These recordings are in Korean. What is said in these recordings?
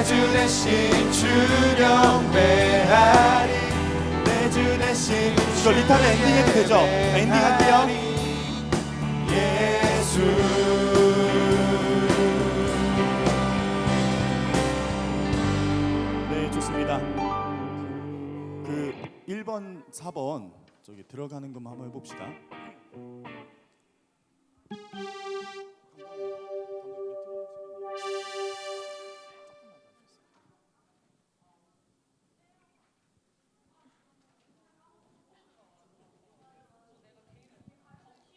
주 대신 주 경배하리. 내 주 대신. 이거 리타는 엔딩 해도 되죠? 엔딩 할게요. 예수. 네, 좋습니다. 그 1번, 4번 저기 들어가는 것만 한번 해봅시다.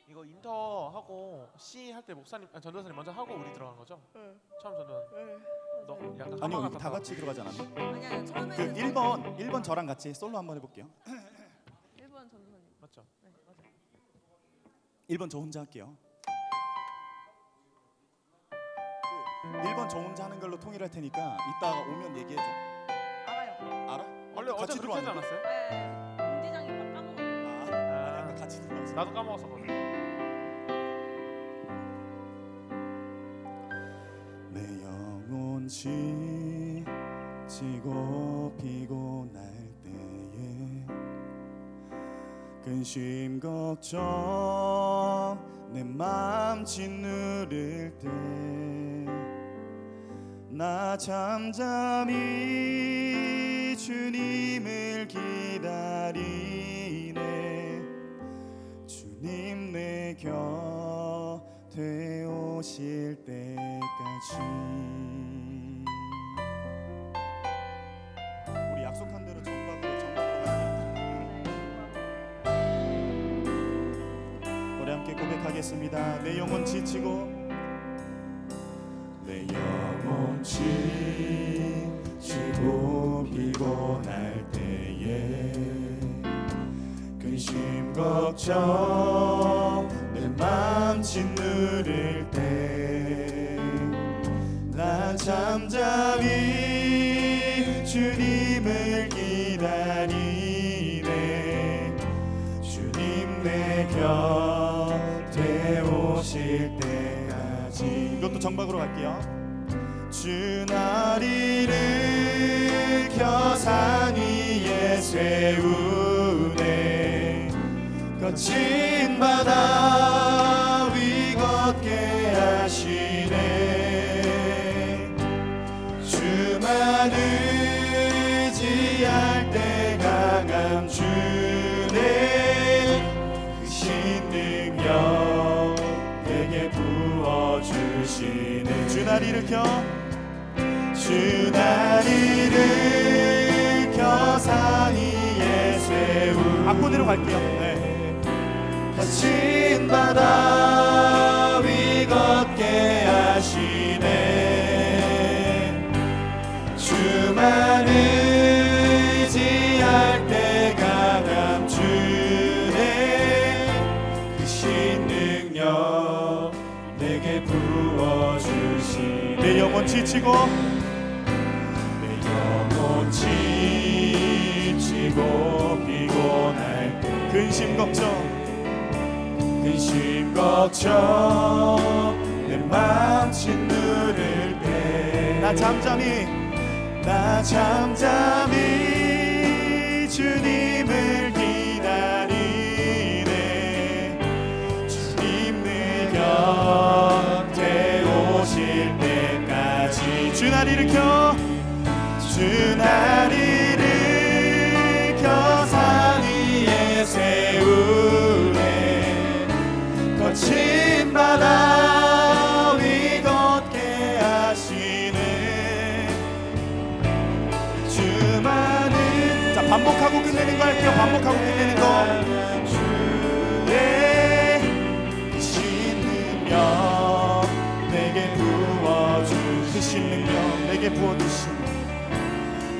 이거 인터하고 C 할 때 목사님, 전도사님 먼저 하고 우리 들어간 거죠? 네. 처음 전도사. 네. 너 약간 아니요, 하마 이거 다 같이 들어가지 않았나? 아니야, 처음에는 그 1번 저랑 같이 솔로 한번 해볼게요. 1번 전도사님. 맞죠? 네, 맞아요. 1번 저 혼자 할게요. 1번 저 혼자 하는 걸로 통일할 테니까 이따가 오면 얘기해줘. 알아요. 알아? 원래 어제 그렇게 하지 들어왔는데? 않았어요? 공지장이 까먹었어. 아니 아까 같이 들어왔어. 나도 까먹었었거든. 내 영혼 지치고 피곤할 때에 근심 걱정 내 맘 짓누를 때 나 잠잠히 주님을 기다리네. 주님 내 곁에 오실 때까지. 우리 약속한 대로 정박으로 갈게요. 우리 함께 고백하겠습니다. 내 영혼 지치고 내 영혼 지치고 피곤할 때에 근심 걱정 내 맘 짓누를 때 난 잠잠히 주님을 기다리네. 주님 내 곁에 오실 때까지. 이것도 정박으로 갈게요. 주 나리를 켜산 위에 세우네. 거친 바다 위 걷게 하시네. 주만 의지할 때 강함 주네. 크신 능력 내게 부어주시네. 주 나리를 켜 주 나리를 켜 산 위에 세우. 악보대로 갈게요. 네. 거친 바다 위 걷게 하시네. 주만 의지할 때 강함 주네. 크신 능력 내게 부어주시네. 내 영혼 지치고 지치고 피곤할 때 근심 걱정 내 맘 짓누를 때 나 잠잠히 주님을 기다리네. 주님 내 곁에 오실 때까지. 주 나리를 켜 주 나리를 켜 산 위에 세우네. 거친 바다 위 걷게 하시네. 주만은. 자, 반복하고 끝내는 거 할게요. 반복하고 끝내는 거. 주의 크신 능력 내게 부어주신 능력 내게 부어주신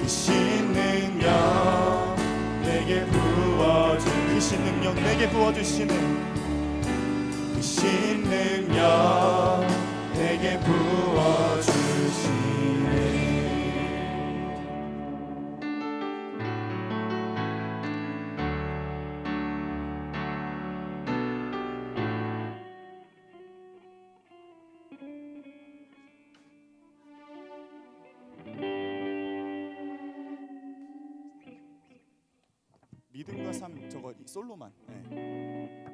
크신 능력 내게 부어주시는 크신 능력 내게 부어주시는 크신 능력 내게 부어주시네. 믿음과 삶 저거 솔로만. 네.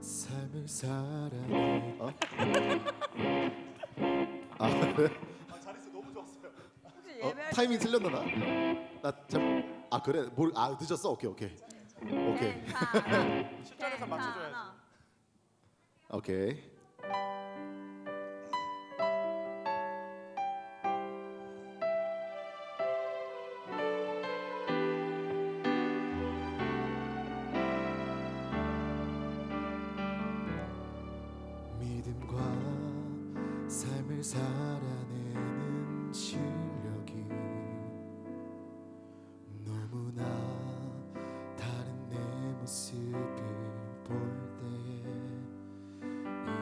삶을 살아내. 그래? 잘했어, 너무 좋았어요. 혹시 예배할 타이밍 틀렸나 나? 나참아 그래 뭘 늦었어? 오케이. 네, 10절에서 맞춰줘야지. 오케이. 믿음과 삶을 살아내는 실력이 너무나 다른 내 모습을 볼 때에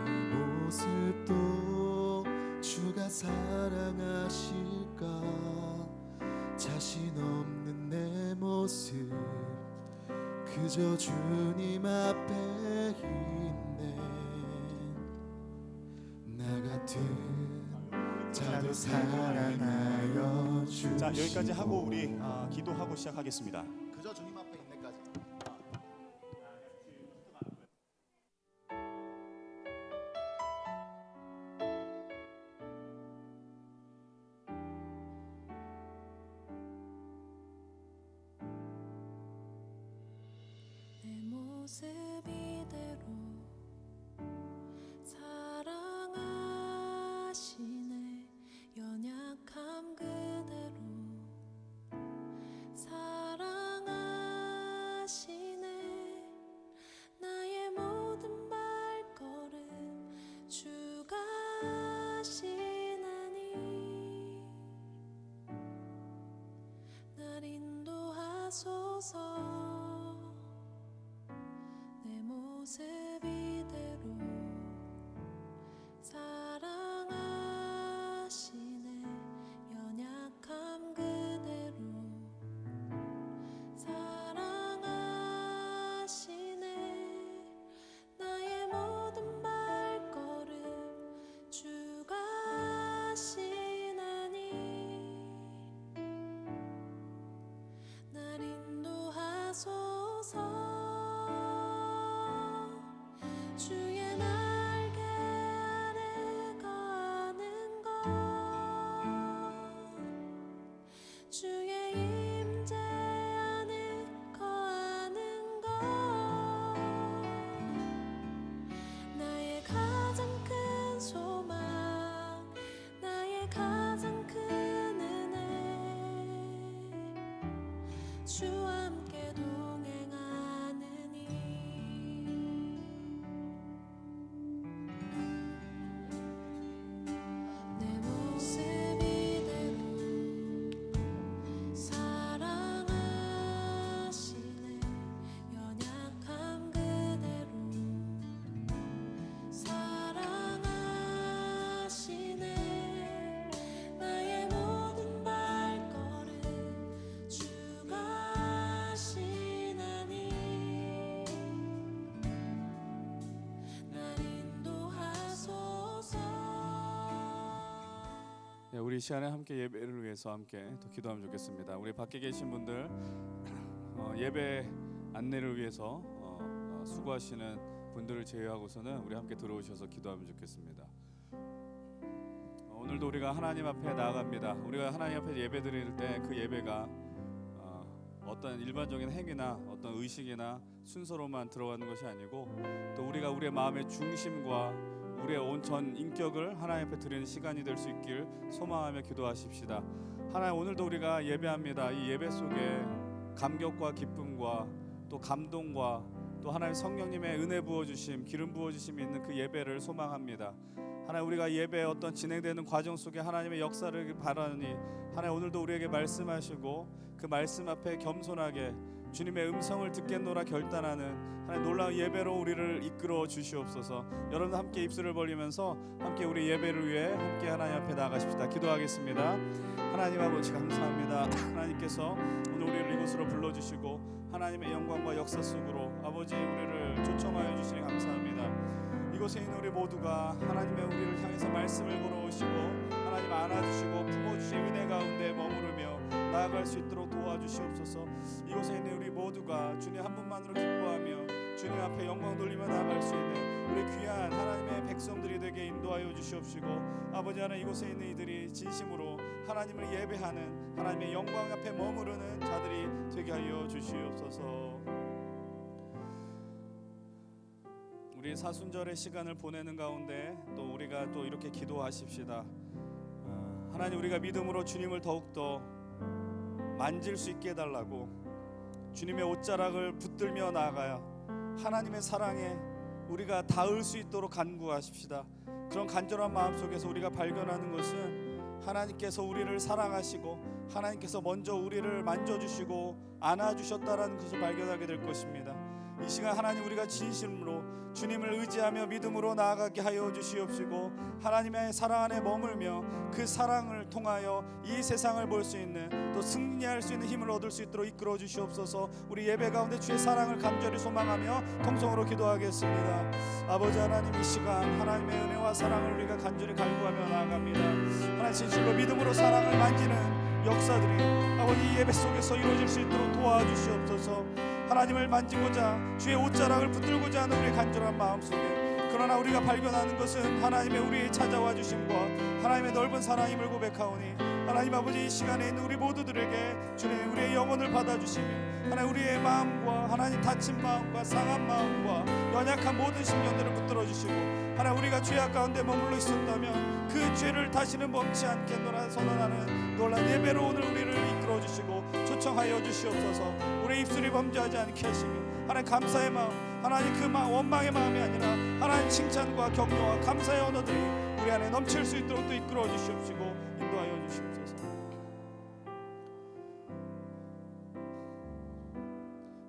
이 모습도 주가 사랑하실까 자신 없는 내 모습 그저 주님 앞에 있네 나 같은 자도 사랑하여 주시고 자, 여기까지 하고 우리 기도하고 시작하겠습니다. 그저 주님 앞에 있네까지. 내 모습 이대로 사랑하시네 연약함 그대로 사랑하시네 나의 모든 발걸음 주가 하시나니 날 인도하소서 내 모습 이대로 사랑하시네 연약함 그대로 사랑하시네 나의 모든 발걸음 주가 하시나니 날 인도하소서 주의 날개 아래 거하는 것 주의 임재 안에 거하는 것 나의 가장 큰 소망 나의 가장 큰 은혜 주와 함께 동행하느니 내 모습 이대로 사랑하시네 연약함 그대로 사랑하시네 나의 모든 발걸음 주가 하시나니 날 인도하소서 네, 우리 시간에 함께 예배를 위해서 함께 또 기도하면 좋겠습니다. 우리 밖에 계신 분들 예배 안내를 위해서 수고하시는 분들을 제외하고서는 우리 함께 들어오셔서 기도하면 좋겠습니다. 오늘도 우리가 하나님 앞에 나아갑니다. 우리가 하나님 앞에 예배 드릴 때 그 예배가 어떤 일반적인 행위나 어떤 의식이나 순서로만 들어가는 것이 아니고 또 우리가 우리의 마음의 중심과 우리의 온 전 인격을 하나님 앞에 드리는 시간이 될 수 있길 소망하며 기도하십시다. 하나님 오늘도 우리가 예배합니다. 이 예배 속에 감격과 기쁨과 또 감동과 또 하나님 성령님의 은혜 부어주심 기름 부어주심이 있는 그 예배를 소망합니다. 하나님 우리가 예배 어떤 진행되는 과정 속에 하나님의 역사를 바라니 하나님 오늘도 우리에게 말씀하시고 그 말씀 앞에 겸손하게 주님의 음성을 듣겠노라 결단하는 하나님 놀라운 예배로 우리를 이끌어 주시옵소서. 여러분 함께 입술을 벌리면서 함께 우리 예배를 위해 함께 하나님 앞에 나아가십시다. 기도하겠습니다. 하나님 아버지 감사합니다. 하나님께서 오늘 우리를 이곳으로 불러주시고 하나님의 영광과 역사 속으로 아버지 우리를 초청하여 주시니 감사합니다. 이곳에 있는 우리 모두가 하나님의 우리를 향해서 말씀을 걸어오시고 하나님 안아주시고 품어주신 은혜 가운데 머무르며 나아갈 수 있도록 도와주시옵소서. 이곳에 있는 우리 모두가 주님 한 분만으로 기뻐하며 주님 앞에 영광 돌리며 나아갈 수 있는 우리 귀한 하나님의 백성들이 되게 인도하여 주시옵시고 아버지 하나님 이곳에 있는 이들이 진심으로 하나님을 예배하는 하나님의 영광 앞에 머무르는 자들이 되게 하여 주시옵소서. 우리 사순절의 시간을 보내는 가운데 또 우리가 또 이렇게 기도하십시다. 하나님 우리가 믿음으로 주님을 더욱더 만질 수 있게 해달라고 주님의 옷자락을 붙들며 나아가야 하나님의 사랑에 우리가 닿을 수 있도록 간구하십시다. 그런 간절한 마음 속에서 우리가 발견하는 것은 하나님께서 우리를 사랑하시고 하나님께서 먼저 우리를 만져주시고 안아주셨다라는 것을 발견하게 될 것입니다. 이 시간 하나님 우리가 진심으로 주님을 의지하며 믿음으로 나아가게 하여 주시옵시고 하나님의 사랑 안에 머물며 그 사랑을 통하여 이 세상을 볼 수 있는 또 승리할 수 있는 힘을 얻을 수 있도록 이끌어 주시옵소서. 우리 예배 가운데 주의 사랑을 간절히 소망하며 통성으로 기도하겠습니다. 아버지 하나님 이 시간 하나님의 은혜와 사랑을 우리가 간절히 갈구하며 나아갑니다. 하나님 진실로 믿음으로 사랑을 만지는 역사들이 아버지 예배 속에서 이루어질 수 있도록 도와주시옵소서. 하나님을 만지고자 주의 옷자락을 붙들고자 하는 우리의 간절한 마음속에 그러나 우리가 발견하는 것은 하나님의 우리의 찾아와 주심과 하나님의 넓은 사랑임을 고백하오니 하나님 아버지 이 시간에 있는 우리 모두들에게 주님 우리의 영혼을 받아주시며 하나님 우리의 마음과 하나님 다친 마음과 상한 마음과 연약한 모든 심령들을 붙들어 주시고 하나님 우리가 죄악 가운데 머물러 있었다면 그 죄를 다시는 범치 않겠노라 선언하는 놀라운 예배로 오늘 우리를 이끌어 주시고 초청하여 주시옵소서. 우리 입술이 범죄하지 않게 하시며 하나님 감사의 마음 하나님 그 마음 원망의 마음이 아니라 하나님 칭찬과 격려와 감사의 언어들이 우리 안에 넘칠 수 있도록 또 이끌어 주시옵시고 인도하여 주시옵소서.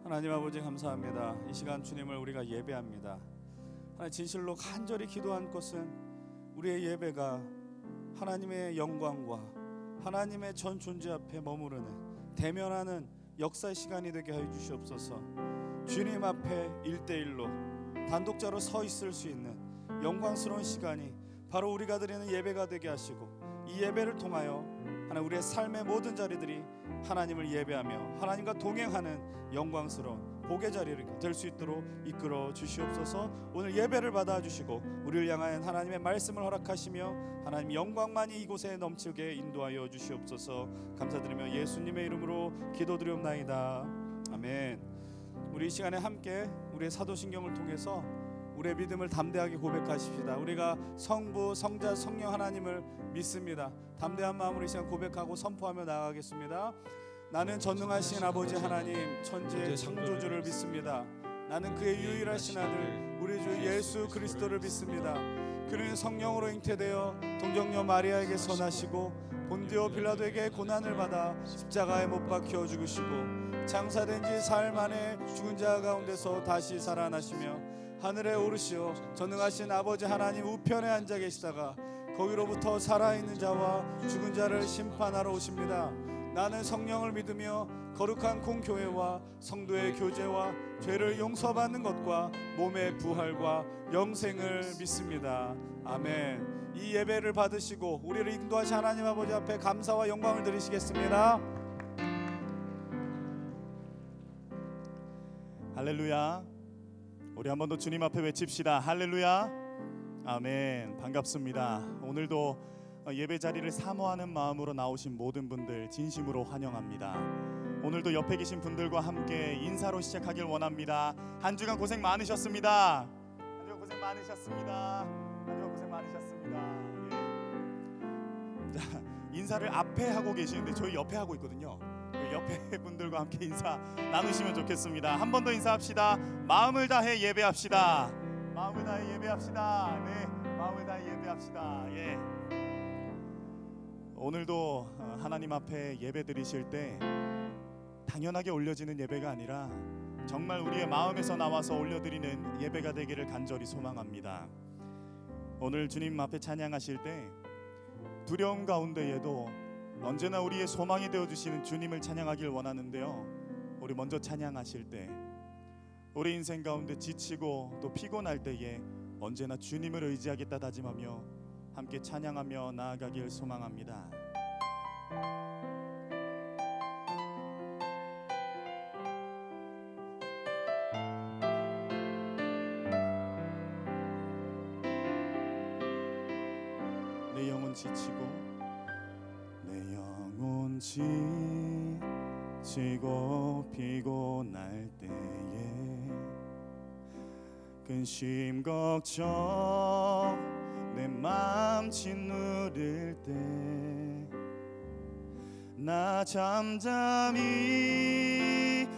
하나님 아버지 감사합니다. 이 시간 주님을 우리가 예배합니다. 하나님 진실로 간절히 기도한 것은 우리의 예배가 하나님의 영광과 하나님의 전 존재 앞에 머무르는 대면하는 역사의 시간이 되게 하여 주시옵소서. 주님 앞에 1대1로 단독자로 서 있을 수 있는 영광스러운 시간이 바로 우리가 드리는 예배가 되게 하시고 이 예배를 통하여 하나님 우리의 삶의 모든 자리들이 하나님을 예배하며 하나님과 동행하는 영광스러운 복의 자리를 될 수 있도록 이끌어 주시옵소서. 오늘 예배를 받아주시고 우리를 향한 하나님의 말씀을 허락하시며 하나님 영광만이 이곳에 넘치게 인도하여 주시옵소서. 감사드리며 예수님의 이름으로 기도드리옵나이다. 아멘. 우리 이 시간에 함께 우리의 사도신경을 통해서 우리의 믿음을 담대하게 고백하십시다. 우리가 성부, 성자, 성령 하나님을 믿습니다. 담대한 마음으로 이 시간 고백하고 선포하며 나아가겠습니다. 나는 전능하신 아버지 하나님 천지의 창조주를 믿습니다. 나는 그의 유일하신 아들 우리 주 예수 그리스도를 믿습니다. 그는 성령으로 잉태되어 동정녀 마리아에게 선하시고 본디오 빌라도에게 고난을 받아 십자가에 못 박혀 죽으시고 장사된 지 사흘 만에 죽은 자 가운데서 다시 살아나시며 하늘에 오르시어 전능하신 아버지 하나님 우편에 앉아 계시다가 거기로부터 살아있는 자와 죽은 자를 심판하러 오십니다. 나는 성령을 믿으며 거룩한 공교회와 성도의 교제와 죄를 용서받는 것과 몸의 부활과 영생을 믿습니다. 아멘. 이 예배를 받으시고 우리를 인도하신 하나님 아버지 앞에 감사와 영광을 드리시겠습니다. 할렐루야. 우리 한 번 더 주님 앞에 외칩시다. 할렐루야. 아멘. 반갑습니다. 오늘도 예배 자리를 사모하는 마음으로 나오신 모든 분들 진심으로 환영합니다. 오늘도 옆에 계신 분들과 함께 인사로 시작하길 원합니다. 한 주간 고생 많으셨습니다. 한 주간 고생 많으셨습니다. 한 주간 고생 많으셨습니다. 예. 자, 인사를 앞에 하고 계시는데 저희 옆에 하고 있거든요. 옆에 분들과 함께 인사 나누시면 좋겠습니다. 한 번 더 인사합시다. 마음을 다해 예배합시다. 마음을 다해 예배합시다. 네, 마음을 다해 예배합시다. 예. 오늘도 하나님 앞에 예배 드리실 때 당연하게 올려지는 예배가 아니라 정말 우리의 마음에서 나와서 올려드리는 예배가 되기를 간절히 소망합니다. 오늘 주님 앞에 찬양하실 때 두려움 가운데에도 언제나 우리의 소망이 되어주시는 주님을 찬양하길 원하는데요, 우리 먼저 찬양하실 때 우리 인생 가운데 지치고 또 피곤할 때에 언제나 주님을 의지하겠다 다짐하며 함께 찬양하며 나아가길 소망합니다. 내 영혼 지치고 내 영혼 지치고 피곤할 때에 근심 걱정 내 맘 짓누를 때 나 잠잠히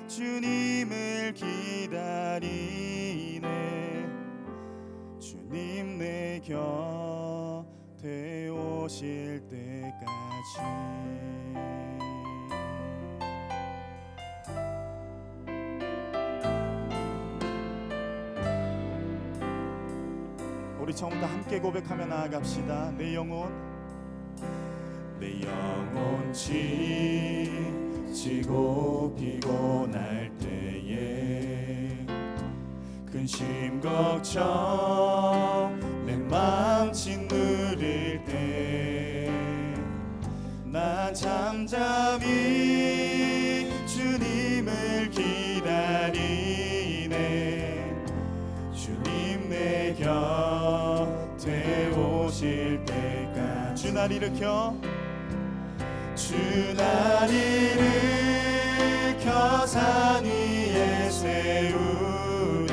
주님을 기다리네. 주님 내 곁에 오실 때까지. 우리 처음부터 함께 고백하며 나아갑시다. 내 영혼 지치고 피곤할 때에 근심 걱정 내 맘 짓누를 때 난 잠잠히 주님을 기다리네. 주님 내 곁에 오실 때까지. 주 날 일으켜 주 날 일으켜 산 위에 세우네.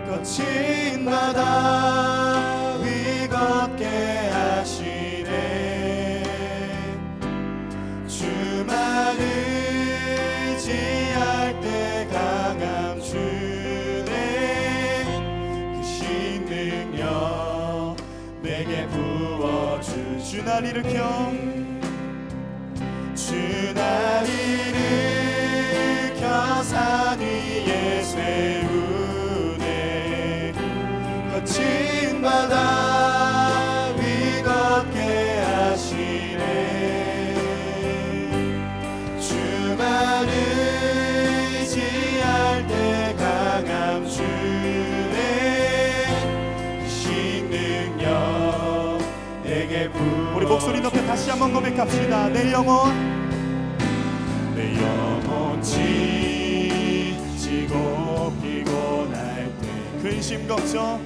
거친 바다 위 걷게 하시네. 주만 의지할 때 강함 주네. 크신 능력 내게 부어주. 주 날 일으켜 주 날 일으켜 산 위에 세우네. 거친 바다 위 걷게 하시네. 주만 의지할 때 강함 주네. 크신 능력 내게 부어. 우리 목소리 높여 다시 한번 고백합시다. 내 영혼 지치고 피곤할 때 근심 걱정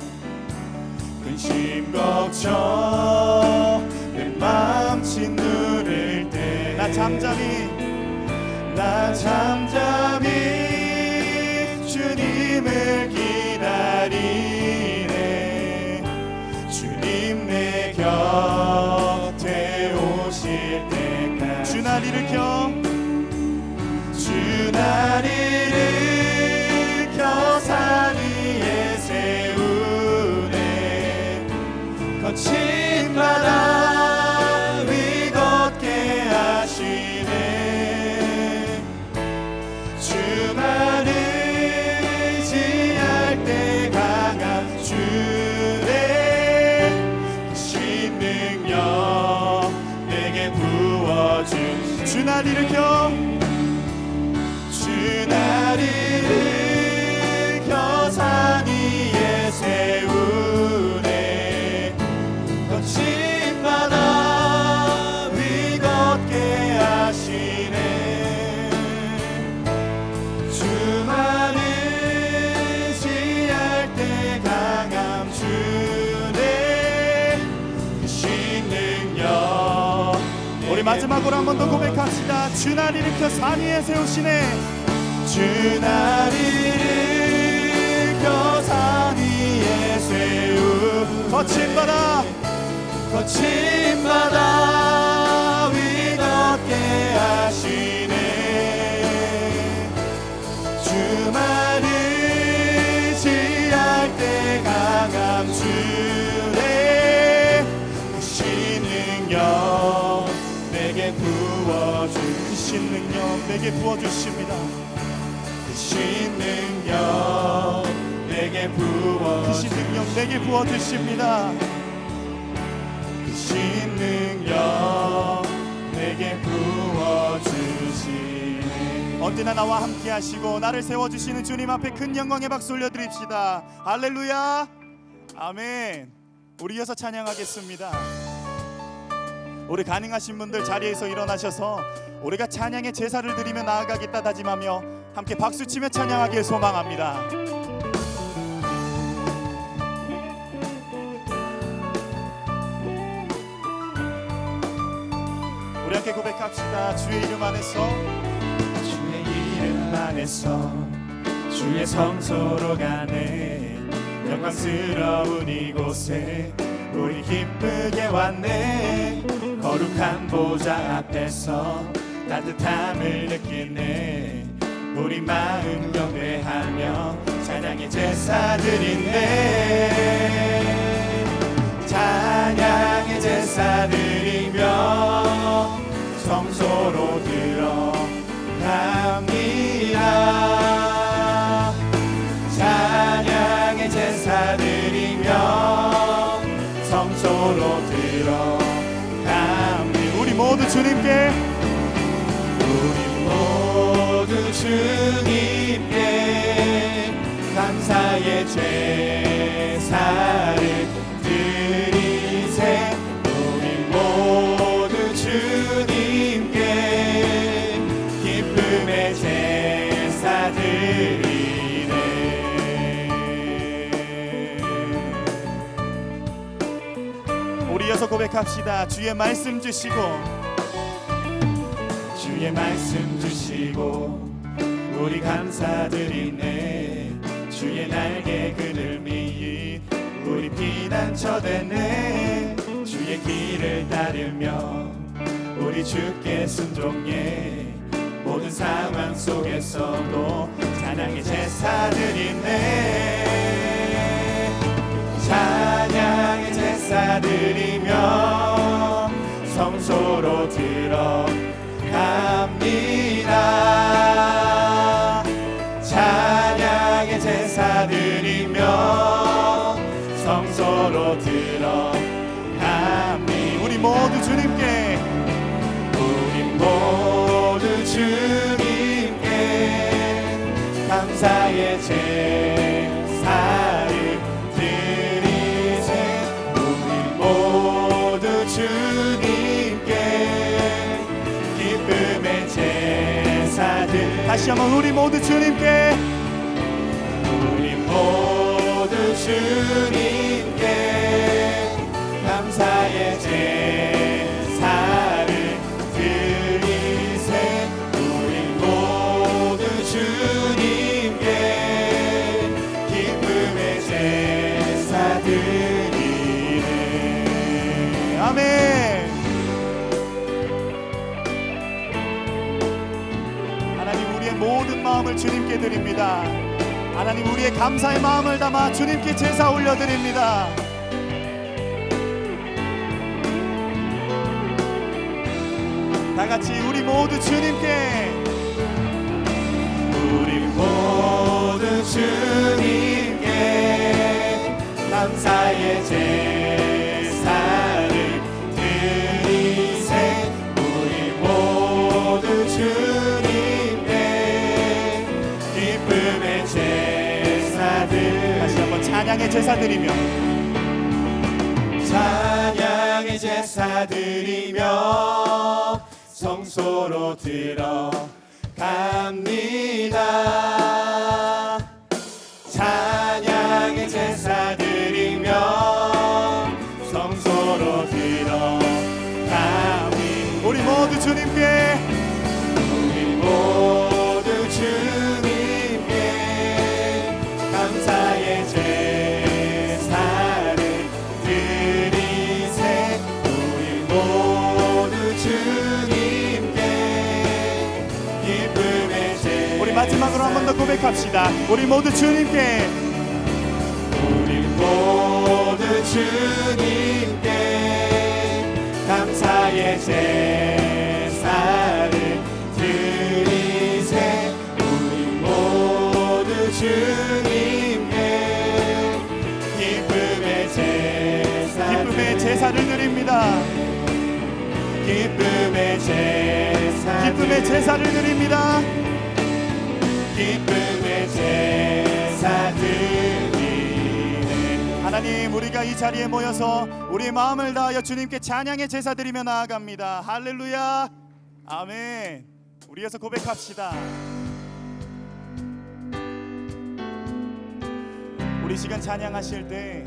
내 맘 짓누를 때 나 잠잠히 주님을 기다리네. 주님 내 곁에 오실 때까지. 주 날 일으켜 주 날 일으켜 산 위에 세우네. 거친 바다 위 걷게 하시네. 주만 의지할 때 강함 주네. 크신 능력 내게 부어준. 주 날 일으켜 주 날 일으켜 산 위에 세우네. 거친 바다 위 걷게 하시네. 주만 의지할 때 강함 주네. 크신 능력. 우리 마지막으로 한 번 더 고백합시다. 주 날 일으켜 산 위에 세우시네. 주 날 일으켜 산 위에 세우. 거친 바다 위 걷게 하시네. 주만 의지할 때 강함 주네. 크신 능력 내게 부어준. 크신 능력 내게 부어주십니다. 크신 능력 내게 부어주십니다. 크신 능력 내게 부어주시네. 언제나 나와 함께 하시고 나를 세워주시는 주님 앞에 큰 영광의 박수 올려드립시다. 할렐루야. 아멘. 우리 이어서 찬양하겠습니다. 우리 가능하신 분들 자리에서 일어나셔서 우리가 찬양의 제사를 드리며 나아가겠다 다짐하며 함께 박수치며 찬양하길 소망합니다. 우리 함께 고백합시다. 주의 이름 안에서, 주의 이름 안에서 주의 성소로 가네. 영광스러운 이곳에 우리 기쁘게 왔네. 거룩한 보좌 앞에서 따뜻함을 느끼네. 우리 마음 경배하며 찬양의 제사 드리네. 찬양의 제사 드리며 성소로 들어갑니다. 찬양의 제사 드리며 성소로 들어갑니다. 우리 모두 주님께, 우리 모두 주님께 감사의 제사를 드리세. 우리 모두 주님께 기쁨의 제사 드리네. 우리 이어서 고백합시다. 주의 말씀 주시고, 주의 말씀 주시고 우리 감사드리네. 주의 날개 그늘미 우리 피난처 되네. 주의 길을 따르며 우리 주께 순종해. 모든 상황 속에서도 찬양의 제사 드리네. 찬양의 제사 드리며 성소로 들어갑니다. 찬양의 제사 드리며 성소로 들어갑니다. 우리 모두 주님께, 우리 모두 주님께 감사의 제사를 드리세. 우리 모두 주님께 기쁨의 제사들. 다시 한번 우리 모두 주님께, 우리 모두 주님께 감사의 제사를 드리세. 우리 모두 주님께 기쁨의 제사 드리네. 아멘. 하나님, 우리의 모든 마음을 주님께 드립니다. 하나님, 우리의 감사의 마음을 담아 주님께 제사 올려드립니다. 다같이 우리 모두 주님께, 우리 모두 주님께 감사의 제사를 드리세. 우리 모두 주님께 기쁨의 제사들. 다시 한번 찬양의 제사 드리며, 찬양의 제사 드리며 성소로 들어갑니다. 찬양의 제사 드리며 성소로 들어갑니다. 우리 모두 주님께, 우리 모두 주님께 감사의 제사를 드리세. 우리 모두 주님께 기쁨의 제사. 우리 마지막으로 한 번 더 고백합시다. 우리 모두 주님께, 우리 모두 주님께 감사의 제사를 드리 주님께 기쁨의 제사를 드립니다. 기쁨의 제사를 드립니다. 기쁨의 제사 드리네. 하나님, 우리가 이 자리에 모여서 우리의 마음을 다하여 주님께 찬양의 제사 드리며 나아갑니다. 할렐루야. 아멘. 우리에서 고백합시다. 우리 시간 찬양하실 때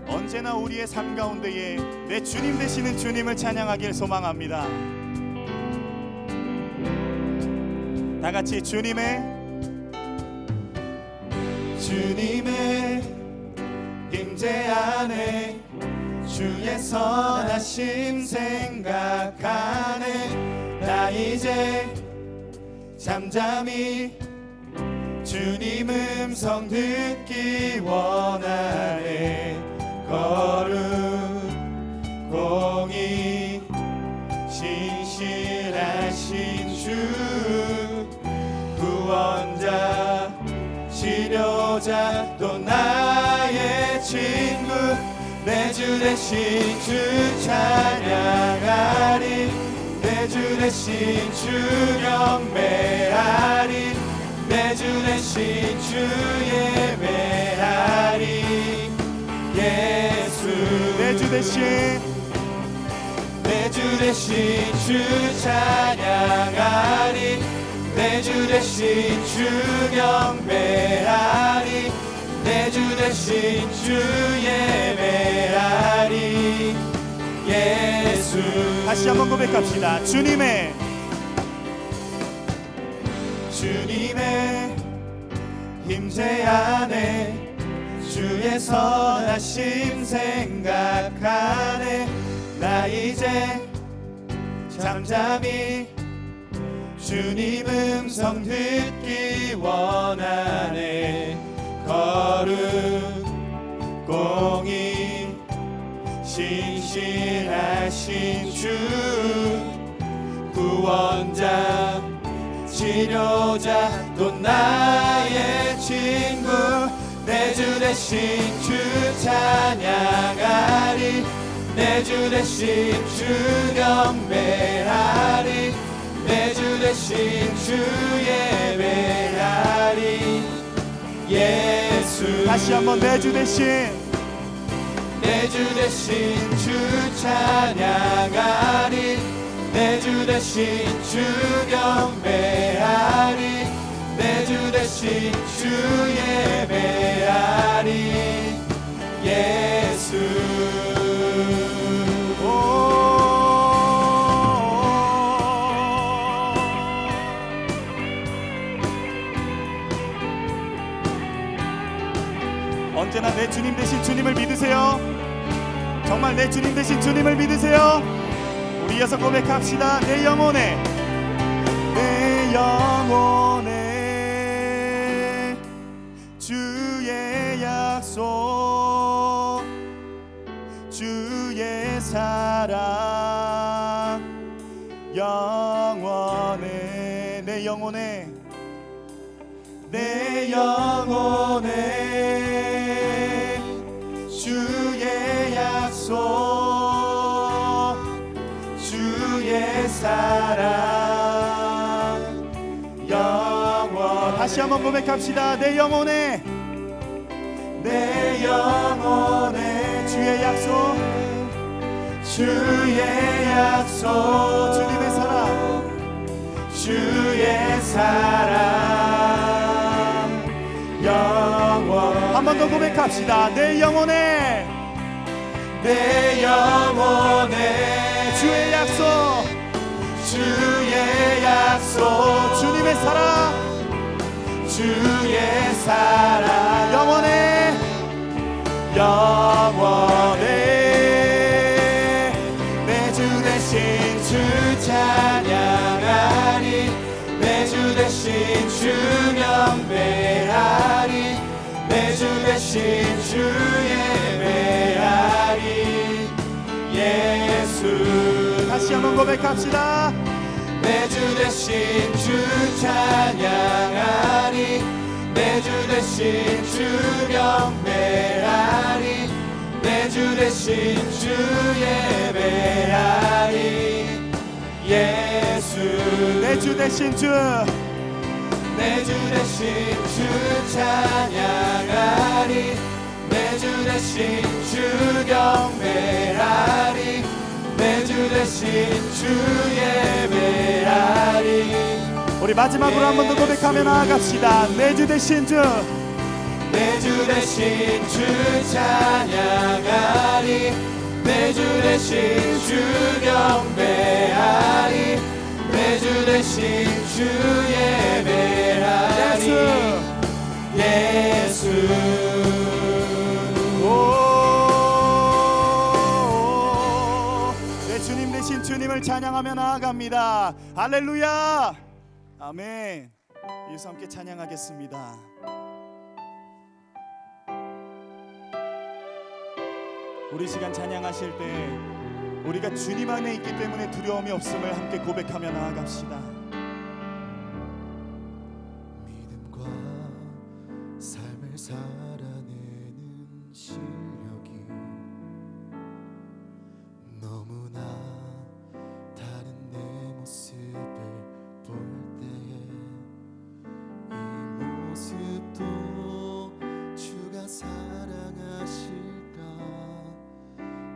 언제나 우리의 삶 가운데에 내 주님 되시는 주님을 찬양하길 소망합니다. 다 같이 주님의 임재 안에 주의 선하심 생각하네. 나 이제 잠잠히 주님 음성 듣기 원하네. 거룩 공의 신실하신 주 구원자 치료자 또 나의 친구 내 주 대신 주 찬양하리. 내 주 대신 주 경배하리. 내 주 대신 주 예배하리. 예수 내 주 대신 주 찬양하리. 내 주 대신 주 경배하리. 내 주 대신 주 예배하리. 예수 다시 한번 고백합시다. 주님의 임재 안에 주의 선하심 생각하네. 나 이제 잠잠히 주님 음성 듣기 원하네. 거룩 공의 신실하신 주 구원자 치료자 또 나의 친구 내 주 대신 주 찬양하리. 내 주 대신 주 경배하리. 내 주 대신 주 예배하리. 예수 다시 한번 내 주 대신 주 찬양하리. 내 주 대신 주 경배하리. 내 주 대신 주 예배하리. 예수 언제나 내 주님 되신 주님을 믿으세요. 정말 내 주님 되신 주님을 믿으세요. 우리 이어서 고백합시다. 내 영혼에 주의 약속 주의 사랑 영원해. 내 영혼에 주의 약속 주의 사랑 영원 다시 한번 고백합시다. 내 영혼에 주의 약속 주님의 사랑 주의 사랑 영원 한 번 더 고백합시다. 내 영혼에 주의 약속 주님의 사랑 주의 사랑 영원해 내 주 대신 주 찬양하리. 내 주 대신 주 경배하리. 내 주 대신 주 예배하리. 예수 다시 한번 고백합시다. 내 주 대신 주 찬양하리. 내 주 대신 주 경배하리 내 주 대신 주 예배하리 예수 내 주 대신 주 내 주 대신 주 찬양하리 내 주 대신 주 경배하리 내 주 대신 주 예배하리 우리 마지막으로 한 번 더 고백하며 나아갑시다. 내 주 대신 주 내 주 대신 주 찬양하리 내 주 대신 주 경배하리 내 주 대신 주 예배하리 예수 내 주님 대신 주님을 찬양하며 나아갑니다. 할렐루야 아멘. 이어서 함께 찬양하겠습니다. 우리 시간 찬양하실 때 우리가 주님 안에 있기 때문에 두려움이 없음을 함께 고백하며 나아갑시다. 믿음과 삶을 살아내는 실력이 너무나 다른 내 모습을 볼 때에 이 모습도 주가 사랑하실까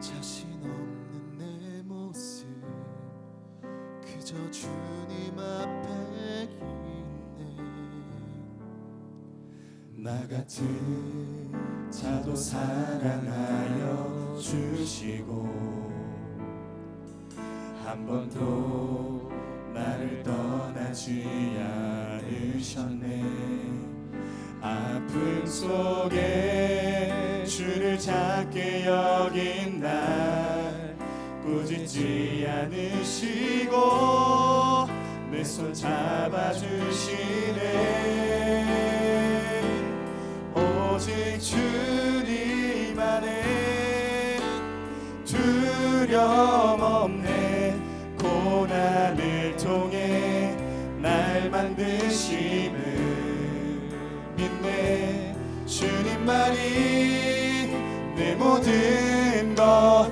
자신 없는 내 모습 그저 주님 앞에 있네 나 같은 자도 사랑하여 주시고 한 번도 나를 떠나지 않으셨네. 아픔 속에 주를 작게 여긴 날 꾸짖지 않으시고 내 손 잡아주시네. 오직 주님 안에 두려움 없네. 고난을 통해 날 만드심을 믿네. 주님만이 내 모든 것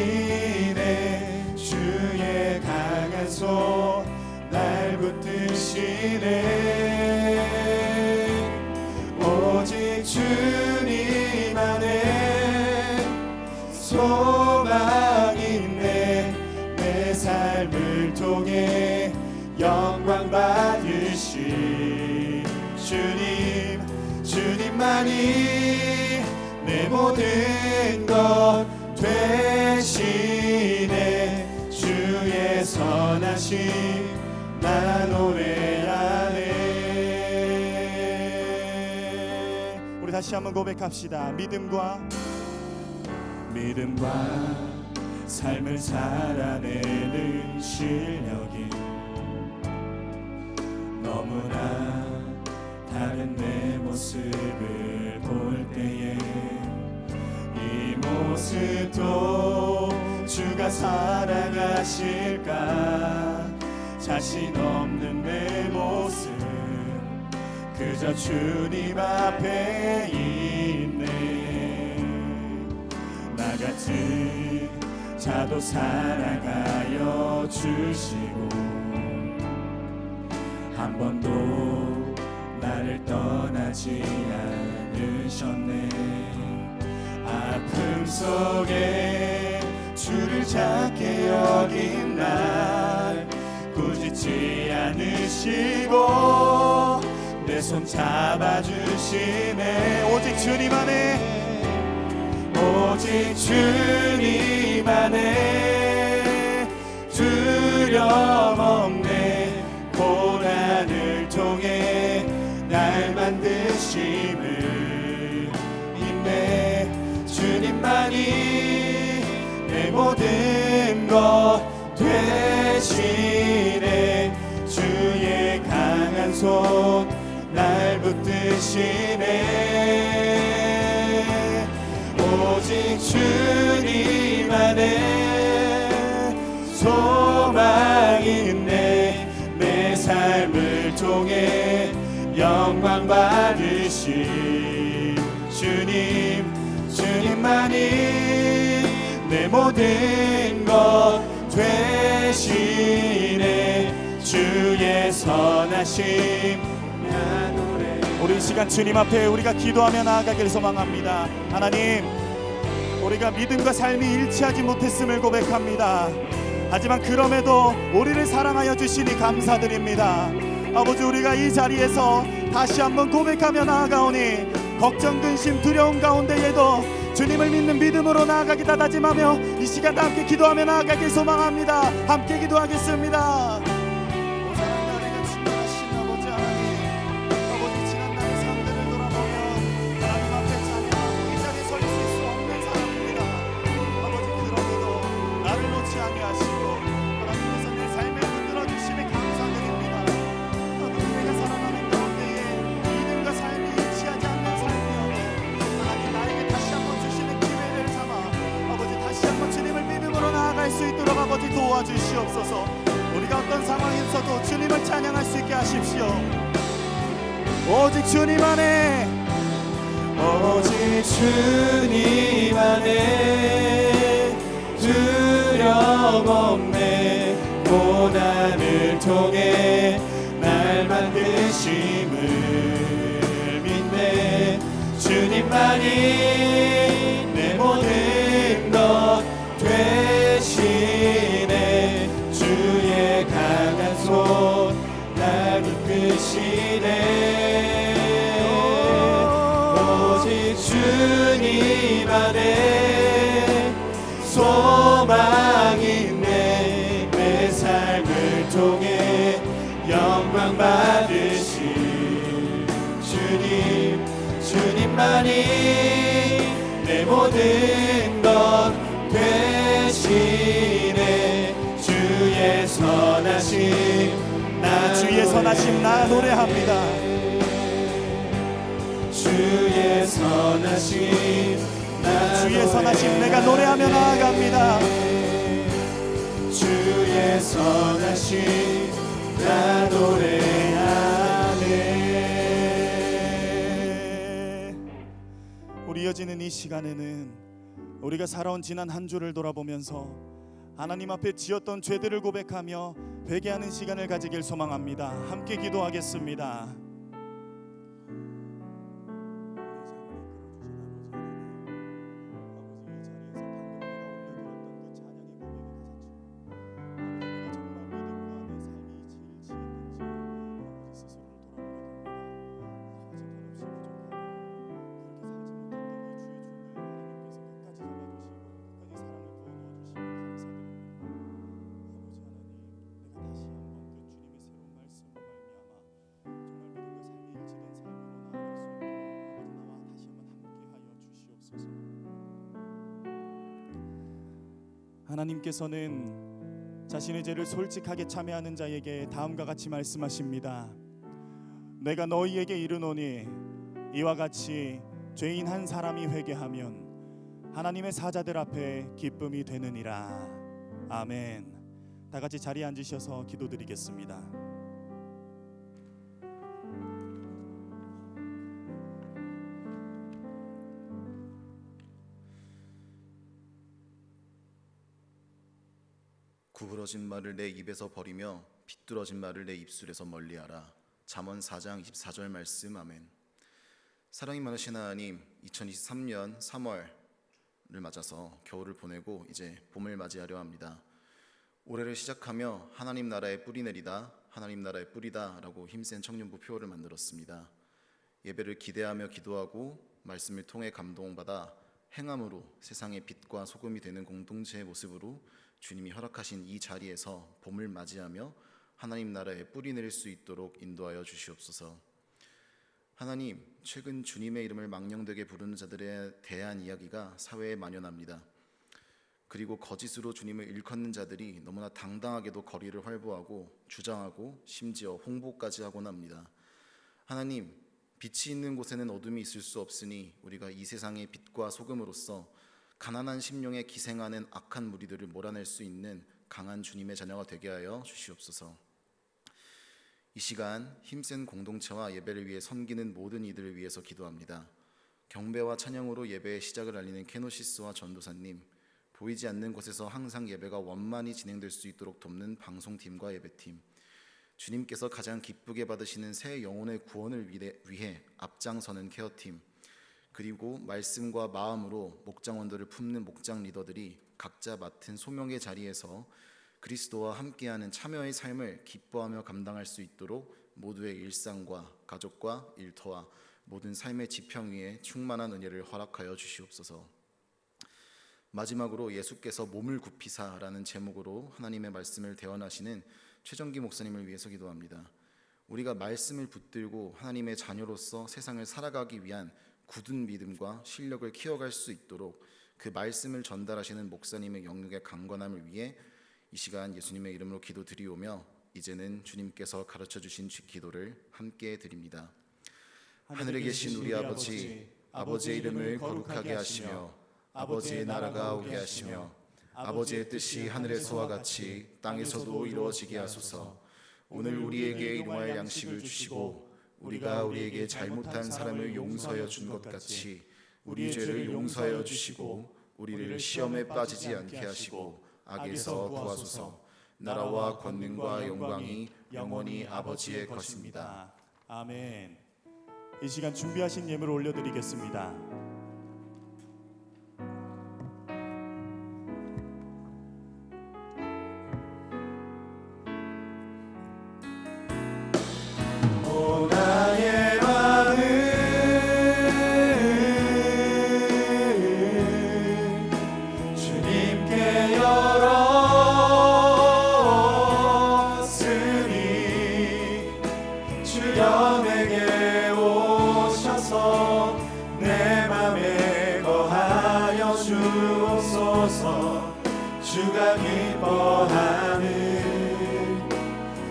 되시네. 주의 강한 손 날 붙드시네. 오직 주님 안에 소망이 있네. 내 삶을 통해 영광 받으신 주님, 주님만이 내 모든 것 되시네. 주의 선하심 나 노래하네. 우리 다시 한번 고백합시다. 믿음과 삶을 살아내는 실력이 너무나 다른 내 모습을 볼 때에 이 모습도 주가 사랑하실까 자신 없는 내 모습 그저 주님 앞에 있네. 나 같은 자도 사랑하여 주시고 한 번도 나를 떠나지 않으셨네. 아픔 속에 주를 작게 여긴 날 꾸짖지 않으시고 내 손 잡아주시네. 오직 주님 안에 오직 주님 안에 두려움 없네. 고난을 통해 날 만드심을 믿네. 주님만이 내 모든 것 되시네. 주의 강한 손 날 붙드시네. 오직 주님 안에 소망이 있네. 내 삶을 통해 영광 영광 받으신 주님만이 내 모든 것 되시네. 주의 선하심 나 노래. 우리 이 시간 주님 앞에 우리가 기도하며 나아가길 소망합니다. 하나님, 우리가 믿음과 삶이 일치하지 못했음을 고백합니다. 하지만 그럼에도 우리를 사랑하여 주시니 감사드립니다. 아버지, 우리가 이 자리에서 다시 한번 고백하며 나아가오니 걱정, 근심, 두려움 가운데에도 주님을 믿는 믿음으로 나아가기 다짐하며 이 시간 함께 기도하며 나아가길 소망합니다. 함께 기도하겠습니다. 수 있도록 아버지 도와주시옵소서. 우리가 어떤 상황에서도 주님을 찬양할 수 있게 하십시오. 오직 주님 안에, 오직 주님 안에 두려움 없네. 고난을 통해 날 만드심을 믿네. 주님만이 내 모든 것 되시네. 주의 강한 손 날 이끄시네. 오직 주님 안에 소망이 있네. 내 삶을 통해 영광 받으신 주님만이 내 모든 것 되시네. 주의 선하심 주의 선하심 나 노래합니다. 주의 선하심 주의 선하심 내가 노래하며 나아갑니다. 주의 선하심 나 노래하네. 우리 이어지는 이 시간에는 우리가 살아온 지난 한 주를 돌아보면서 하나님 앞에 지었던 죄들을 고백하며 회개하는 시간을 가지길 소망합니다. 함께 기도하겠습니다. 하나님께서는 자신의 죄를 솔직하게 참회하는 자에게 다음과 같이 말씀하십니다. 내가 너희에게 이르노니 이와 같이 죄인 한 사람이 회개하면 하나님의 사자들 앞에 기쁨이 되느니라. 아멘. 다 같이 자리에 앉으셔서 기도드리겠습니다. 구부러진 말을 내 입에서 버리며 비뚤어진 말을 내 입술에서 멀리하라. 잠언 4장 24절 말씀. 아멘. 사랑이 많으신 하나님, 2023년 3월을 맞아서 겨울을 보내고 이제 봄을 맞이하려 합니다. 올해를 시작하며 하나님 나라의 뿌리 내리다, 하나님 나라의 뿌리다 라고 힘센 청년부 표어를 만들었습니다. 예배를 기대하며 기도하고 말씀을 통해 감동받아 행함으로 세상의 빛과 소금이 되는 공동체의 모습으로 주님이 허락하신 이 자리에서 봄을 맞이하며 하나님 나라에 뿌리 내릴 수 있도록 인도하여 주시옵소서. 하나님, 최근 주님의 이름을 망령되게 부르는 자들에 대한 이야기가 사회에 만연합니다. 그리고 거짓으로 주님을 일컫는 자들이 너무나 당당하게도 거리를 활보하고 주장하고 심지어 홍보까지 하곤 합니다. 하나님, 빛이 있는 곳에는 어둠이 있을 수 없으니 우리가 이 세상의 빛과 소금으로서 가난한 심령에 기생하는 악한 무리들을 몰아낼 수 있는 강한 주님의 자녀가 되게 하여 주시옵소서. 이 시간 힘센 공동체와 예배를 위해 섬기는 모든 이들을 위해서 기도합니다. 경배와 찬양으로 예배의 시작을 알리는 케노시스와 전도사님, 보이지 않는 곳에서 항상 예배가 원만히 진행될 수 있도록 돕는 방송팀과 예배팀, 주님께서 가장 기쁘게 받으시는 새 영혼의 구원을 위해 앞장서는 케어팀, 그리고 말씀과 마음으로 목장원들을 품는 목장 리더들이 각자 맡은 소명의 자리에서 그리스도와 함께하는 참여의 삶을 기뻐하며 감당할 수 있도록 모두의 일상과 가족과 일터와 모든 삶의 지평 위에 충만한 은혜를 허락하여 주시옵소서. 마지막으로 예수께서 몸을 굽히사라는 제목으로 하나님의 말씀을 대언하시는 최정기 목사님을 위해서 기도합니다. 우리가 말씀을 붙들고 하나님의 자녀로서 세상을 살아가기 위한 굳은 믿음과 실력을 키워갈 수 있도록 그 말씀을 전달하시는 목사님의 영역의 강건함을 위해 이 시간 예수님의 이름으로 기도드리오며 이제는 주님께서 가르쳐 주신 기도를 함께 드립니다. 하늘에 계신 우리 아버지, 아버지의 이름을 거룩하게 하시며 아버지의 나라가 오게 하시며 아버지의 뜻이 하늘에서와 같이 땅에서도 이루어지게 하소서. 오늘 우리에게 일용할 양식을 주시고 우리가 우리에게 잘못한 사람을 용서하여 준 것 같이 우리 죄를 용서하여 주시고 우리를 시험에 빠지지 않게 하시고 악에서 구하소서. 나라와 권능과 영광이 영원히 아버지의 것입니다. 아멘. 이 시간 준비하신 예물을 올려드리겠습니다. 오 나의 마음 주님께 열었으니 주여 내게 오셔서 내 맘에 거하여 주옵소서. 주가 기뻐하는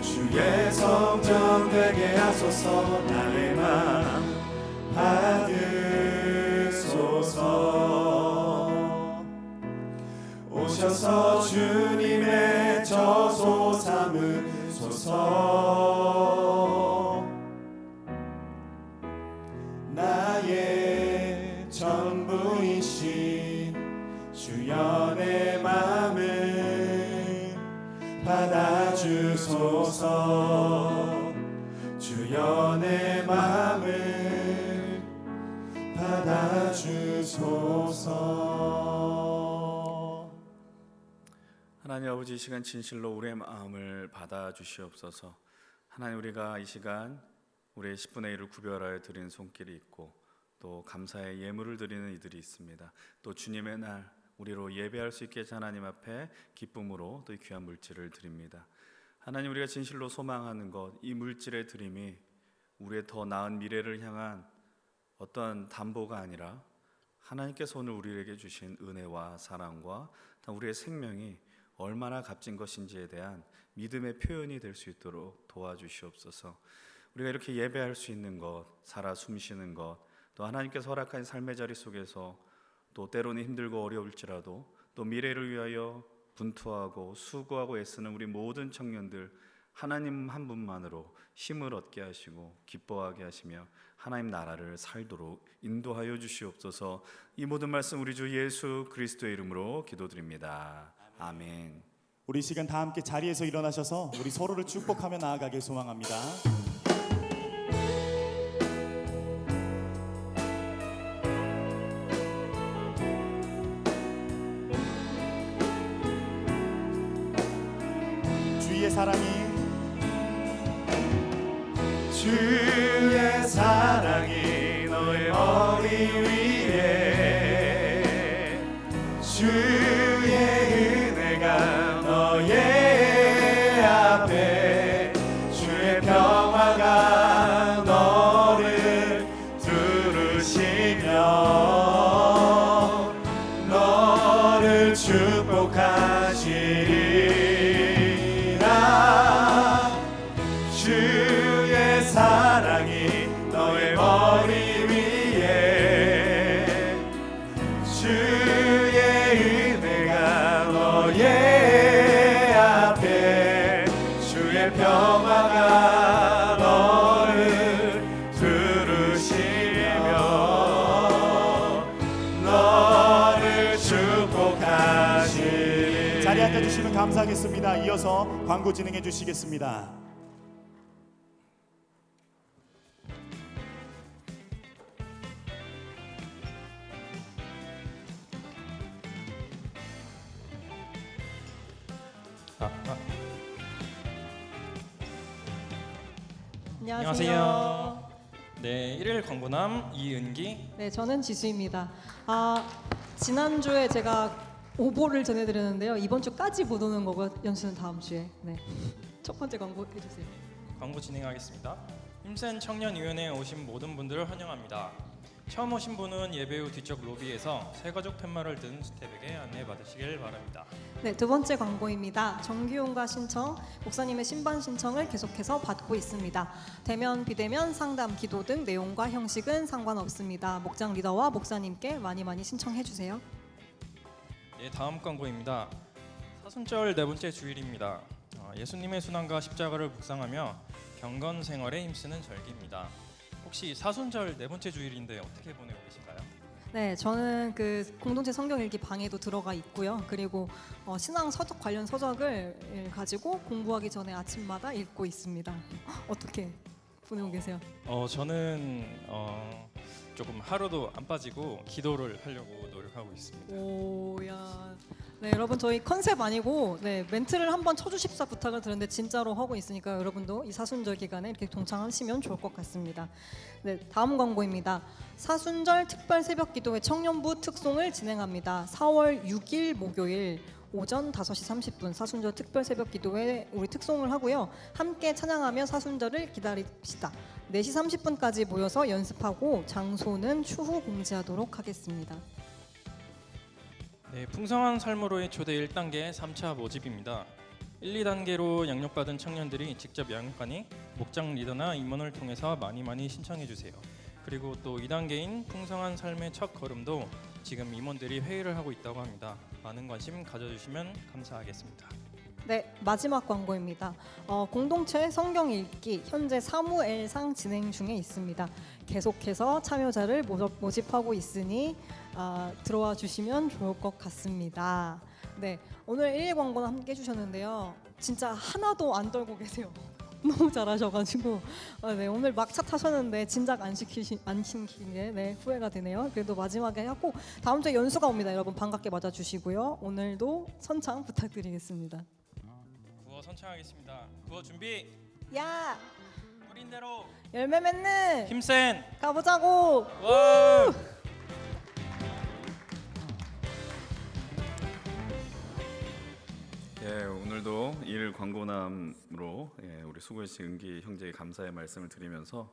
주의 성전 되게 하소서. 나의 맘 받으소서. 오셔서 주님의 저소 삼으소서. 나의 전부이신 주여 내 맘을 받아주소서. 주여 내 맘을 받아주소서. 하나님 아버지, 이 시간 진실로 우리의 마음을 받아주시옵소서. 하나님, 우리가 이 시간 우리의 10분의 1을 구별하여 드리는 손길이 있고 또 감사의 예물을 드리는 이들이 있습니다. 또 주님의 날 우리로 예배할 수 있게 하나님 앞에 기쁨으로 또 이 귀한 물질을 드립니다. 하나님, 우리가 진실로 소망하는 것, 이 물질의 드림이 우리의 더 나은 미래를 향한 어떤 담보가 아니라 하나님께서 오늘 우리에게 주신 은혜와 사랑과 우리의 생명이 얼마나 값진 것인지에 대한 믿음의 표현이 될 수 있도록 도와주시옵소서. 우리가 이렇게 예배할 수 있는 것, 살아 숨쉬는 것, 또 하나님께서 허락한 삶의 자리 속에서 또 때로는 힘들고 어려울지라도 또 미래를 위하여 분투하고 수고하고 애쓰는 우리 모든 청년들, 하나님 한 분만으로 힘을 얻게 하시고 기뻐하게 하시며 하나님 나라를 살도록 인도하여 주시옵소서. 이 모든 말씀 우리 주 예수 그리스도의 이름으로 기도드립니다. 아멘. 우리 시간 다 함께 자리에서 일어나셔서 우리 서로를 축복하며 나아가길 소망합니다. 주의 사랑이 너의 머리 위에 주의 은혜가 너의 앞에 주의 평화가 너를 두르시며 너를 축복하시리라. 주의 사랑이 너의 머리 위에 주의 은혜가 너의 앞에 주의 평화가 앉아주시면 감사하겠습니다. 이어서 광고 진행해 주시겠습니다. 안녕하세요. 네, 1일 광고남 이은기. 네, 저는 지수입니다. 지난주에 제가 오보를 전해드렸는데요. 이번 주까지 못 오는 거고 연수는 다음 주에. 네. 첫 번째 광고 해주세요. 광고 진행하겠습니다. 힘센 청년위원회에 오신 모든 분들을 환영합니다. 처음 오신 분은 예배 후 뒤쪽 로비에서 새가족 팻말을 든 스태프에게 안내 받으시길 바랍니다. 네, 두 번째 광고입니다. 정규용과 신청, 목사님의 신반 신청을 계속해서 받고 있습니다. 대면, 비대면, 상담, 기도 등 내용과 형식은 상관없습니다. 목장 리더와 목사님께 많이 신청해 주세요. 네, 다음 광고입니다. 사순절 네 번째 주일입니다. 예수님의 순환과 십자가를 묵상하며 경건 생활에 힘쓰는 절기입니다. 혹시 사순절 네 번째 주일인데 어떻게 보내고 계신가요? 네, 저는 그 공동체 성경 읽기 방에도 들어가 있고요. 그리고 신앙 서적 관련 서적을 가지고 공부하기 전에 아침마다 읽고 있습니다. 어떻게 보내고 계세요? 저는 조금 하루도 안 빠지고 기도를 하려고 노력하고 있습니다. 오야. 네, 여러분 저희 컨셉 아니고 네, 멘트를 한번 쳐주십사 부탁을 드렸는데 진짜로 하고 있으니까 여러분도 이 사순절 기간에 이렇게 동참하시면 좋을 것 같습니다. 네, 다음 광고입니다. 사순절 특별 새벽 기도회 청년부 특송을 진행합니다. 4월 6일 목요일 오전 5시 30분 사순절 특별 새벽 기도회 우리 특송을 하고요. 함께 찬양하며 사순절을 기다립시다. 4시 30분까지 모여서 연습하고 장소는 추후 공지하도록 하겠습니다. 네, 풍성한 삶으로의 초대 1단계 3차 모집입니다. 1, 2단계로 양육받은 청년들이 직접 양육하니 목장 리더나 임원을 통해서 많이 신청해 주세요. 그리고 또 2단계인 풍성한 삶의 첫 걸음도 지금 임원들이 회의를 하고 있다고 합니다. 많은 관심 가져주시면 감사하겠습니다. 네, 마지막 광고입니다. 공동체 성경 읽기 현재 사무엘상 진행 중에 있습니다. 계속해서 참여자를 모집하고 있으니 들어와 주시면 좋을 것 같습니다. 네, 오늘 1일 광고는 함께 해주셨는데요. 진짜 하나도 안 떨고 계세요. 너무 잘하셔가지고 네, 오늘 막차 타셨는데 진작 안 시키게 네, 후회가 되네요. 그래도 마지막에 하고 다음 주에 연수가 옵니다. 여러분 반갑게 맞아주시고요. 오늘도 선창 부탁드리겠습니다. 구호 선창하겠습니다. 구호 준비. 야, 뿌린 대로 열매 맺는 힘센 가보자고. 와. 예, 오늘도 일 광고남으로 우리 수고해주신 은기 형제의 감사의 말씀을 드리면서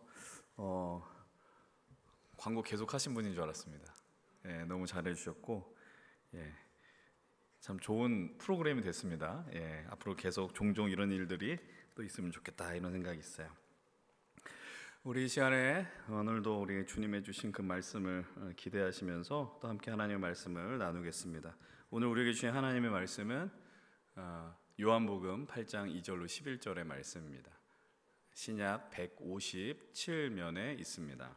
광고 계속 하신 분인 줄 알았습니다. 예, 너무 잘해주셨고 참 좋은 프로그램이 됐습니다. 앞으로 계속 종종 이런 일들이 또 있으면 좋겠다 이런 생각이 있어요. 우리 이 시간에 오늘도 우리 주님의 주신 그 말씀을 기대하시면서 또 함께 하나님의 말씀을 나누겠습니다. 오늘 우리에게 주신 하나님의 말씀은 요한복음 8장 2절로 11절의 말씀입니다. 신약 157면에 있습니다.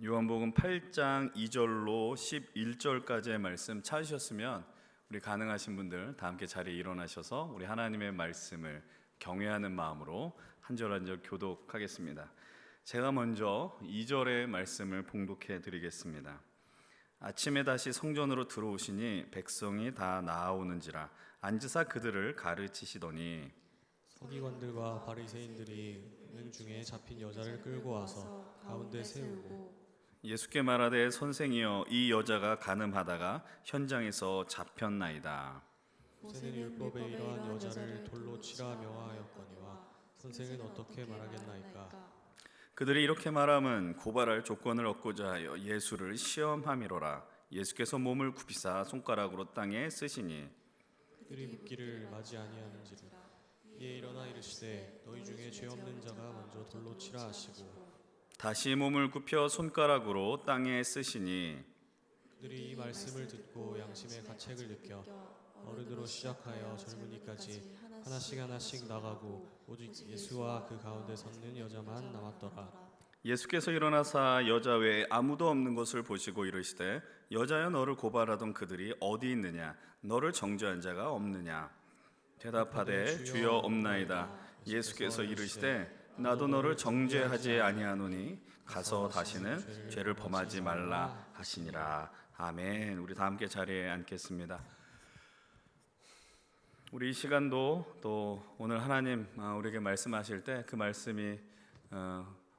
요한복음 8장 2절로 11절까지의 말씀 찾으셨으면 우리 가능하신 분들 다 함께 자리에 일어나셔서 우리 하나님의 말씀을 경외하는 마음으로 한 절 한 절 교독하겠습니다. 제가 먼저 2절의 말씀을 봉독해 드리겠습니다. 아침에 다시 성전으로 들어오시니 백성이 다 나아오는지라 앉으사 그들을 가르치시더니 서기관들과 바리새인들이 은행 중에 잡힌 여자를 끌고 와서 가운데 세우고 예수께 말하되 선생이여 이 여자가 간음하다가 현장에서 잡혔나이다. 모세는 율법에 이러한 여자를 돌로 치라 명하였거니와 선생은 어떻게 말하겠나이까. 그들이 이렇게 말함은 고발할 조건을 얻고자 하여 예수를 시험함이로라. 예수께서 몸을 굽히사 손가락으로 땅에 쓰시니 그들이 묻기를 맞이 아니하는지라. 이에 일어나 이르시되 너희 중에 죄 없는 자가 먼저 돌로 치라 하시고 다시 몸을 굽혀 손가락으로 땅에 쓰시니 그들이 이 말씀을 듣고 양심의 가책을 느껴 어른으로 시작하여 젊은이까지 하나씩 나가고 오직 예수와 그 가운데 섰는 여자만 남았더라. 예수께서 일어나사 여자 외에 아무도 없는 것을 보시고 이르시되 여자여 너를 고발하던 그들이 어디 있느냐 너를 정죄한 자가 없느냐 대답하되 주여 없나이다. 예수께서 이르시되 나도 너를 정죄하지 아니하노니 가서 다시는 죄를 범하지 말라 하시니라. 아멘. 우리 다 함께 자리에 앉겠습니다. 우리 이 시간도 또 오늘 하나님 우리에게 말씀하실 때 그 말씀이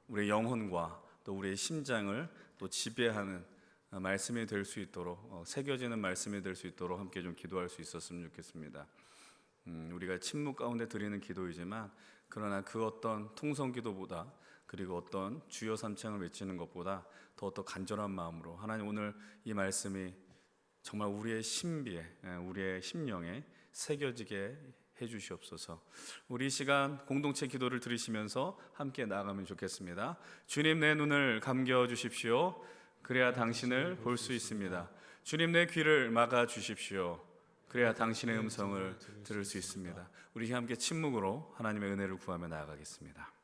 우리의 영혼과 또 우리의 심장을 또 지배하는 말씀이 될 수 있도록 새겨지는 말씀이 될 수 있도록 함께 좀 기도할 수 있었으면 좋겠습니다. 우리가 침묵 가운데 드리는 기도이지만 그러나 그 어떤 통성 기도보다 그리고 어떤 주여 삼창을 외치는 것보다 더 간절한 마음으로 하나님 오늘 이 말씀이 정말 우리의 신비에 우리의 심령에 새겨지게 해주시옵소서. 우리 이 시간 공동체 기도를 들으시면서 함께 나아가면 좋겠습니다. 주님 내 눈을 감겨 주십시오. 그래야 당신을 볼 수 있습니다. 주님 내 귀를 막아 주십시오. 그래야 당신의 음성을 들을 수 있습니다. 우리 함께 침묵으로 하나님의 은혜를 구하며 나아가겠습니다.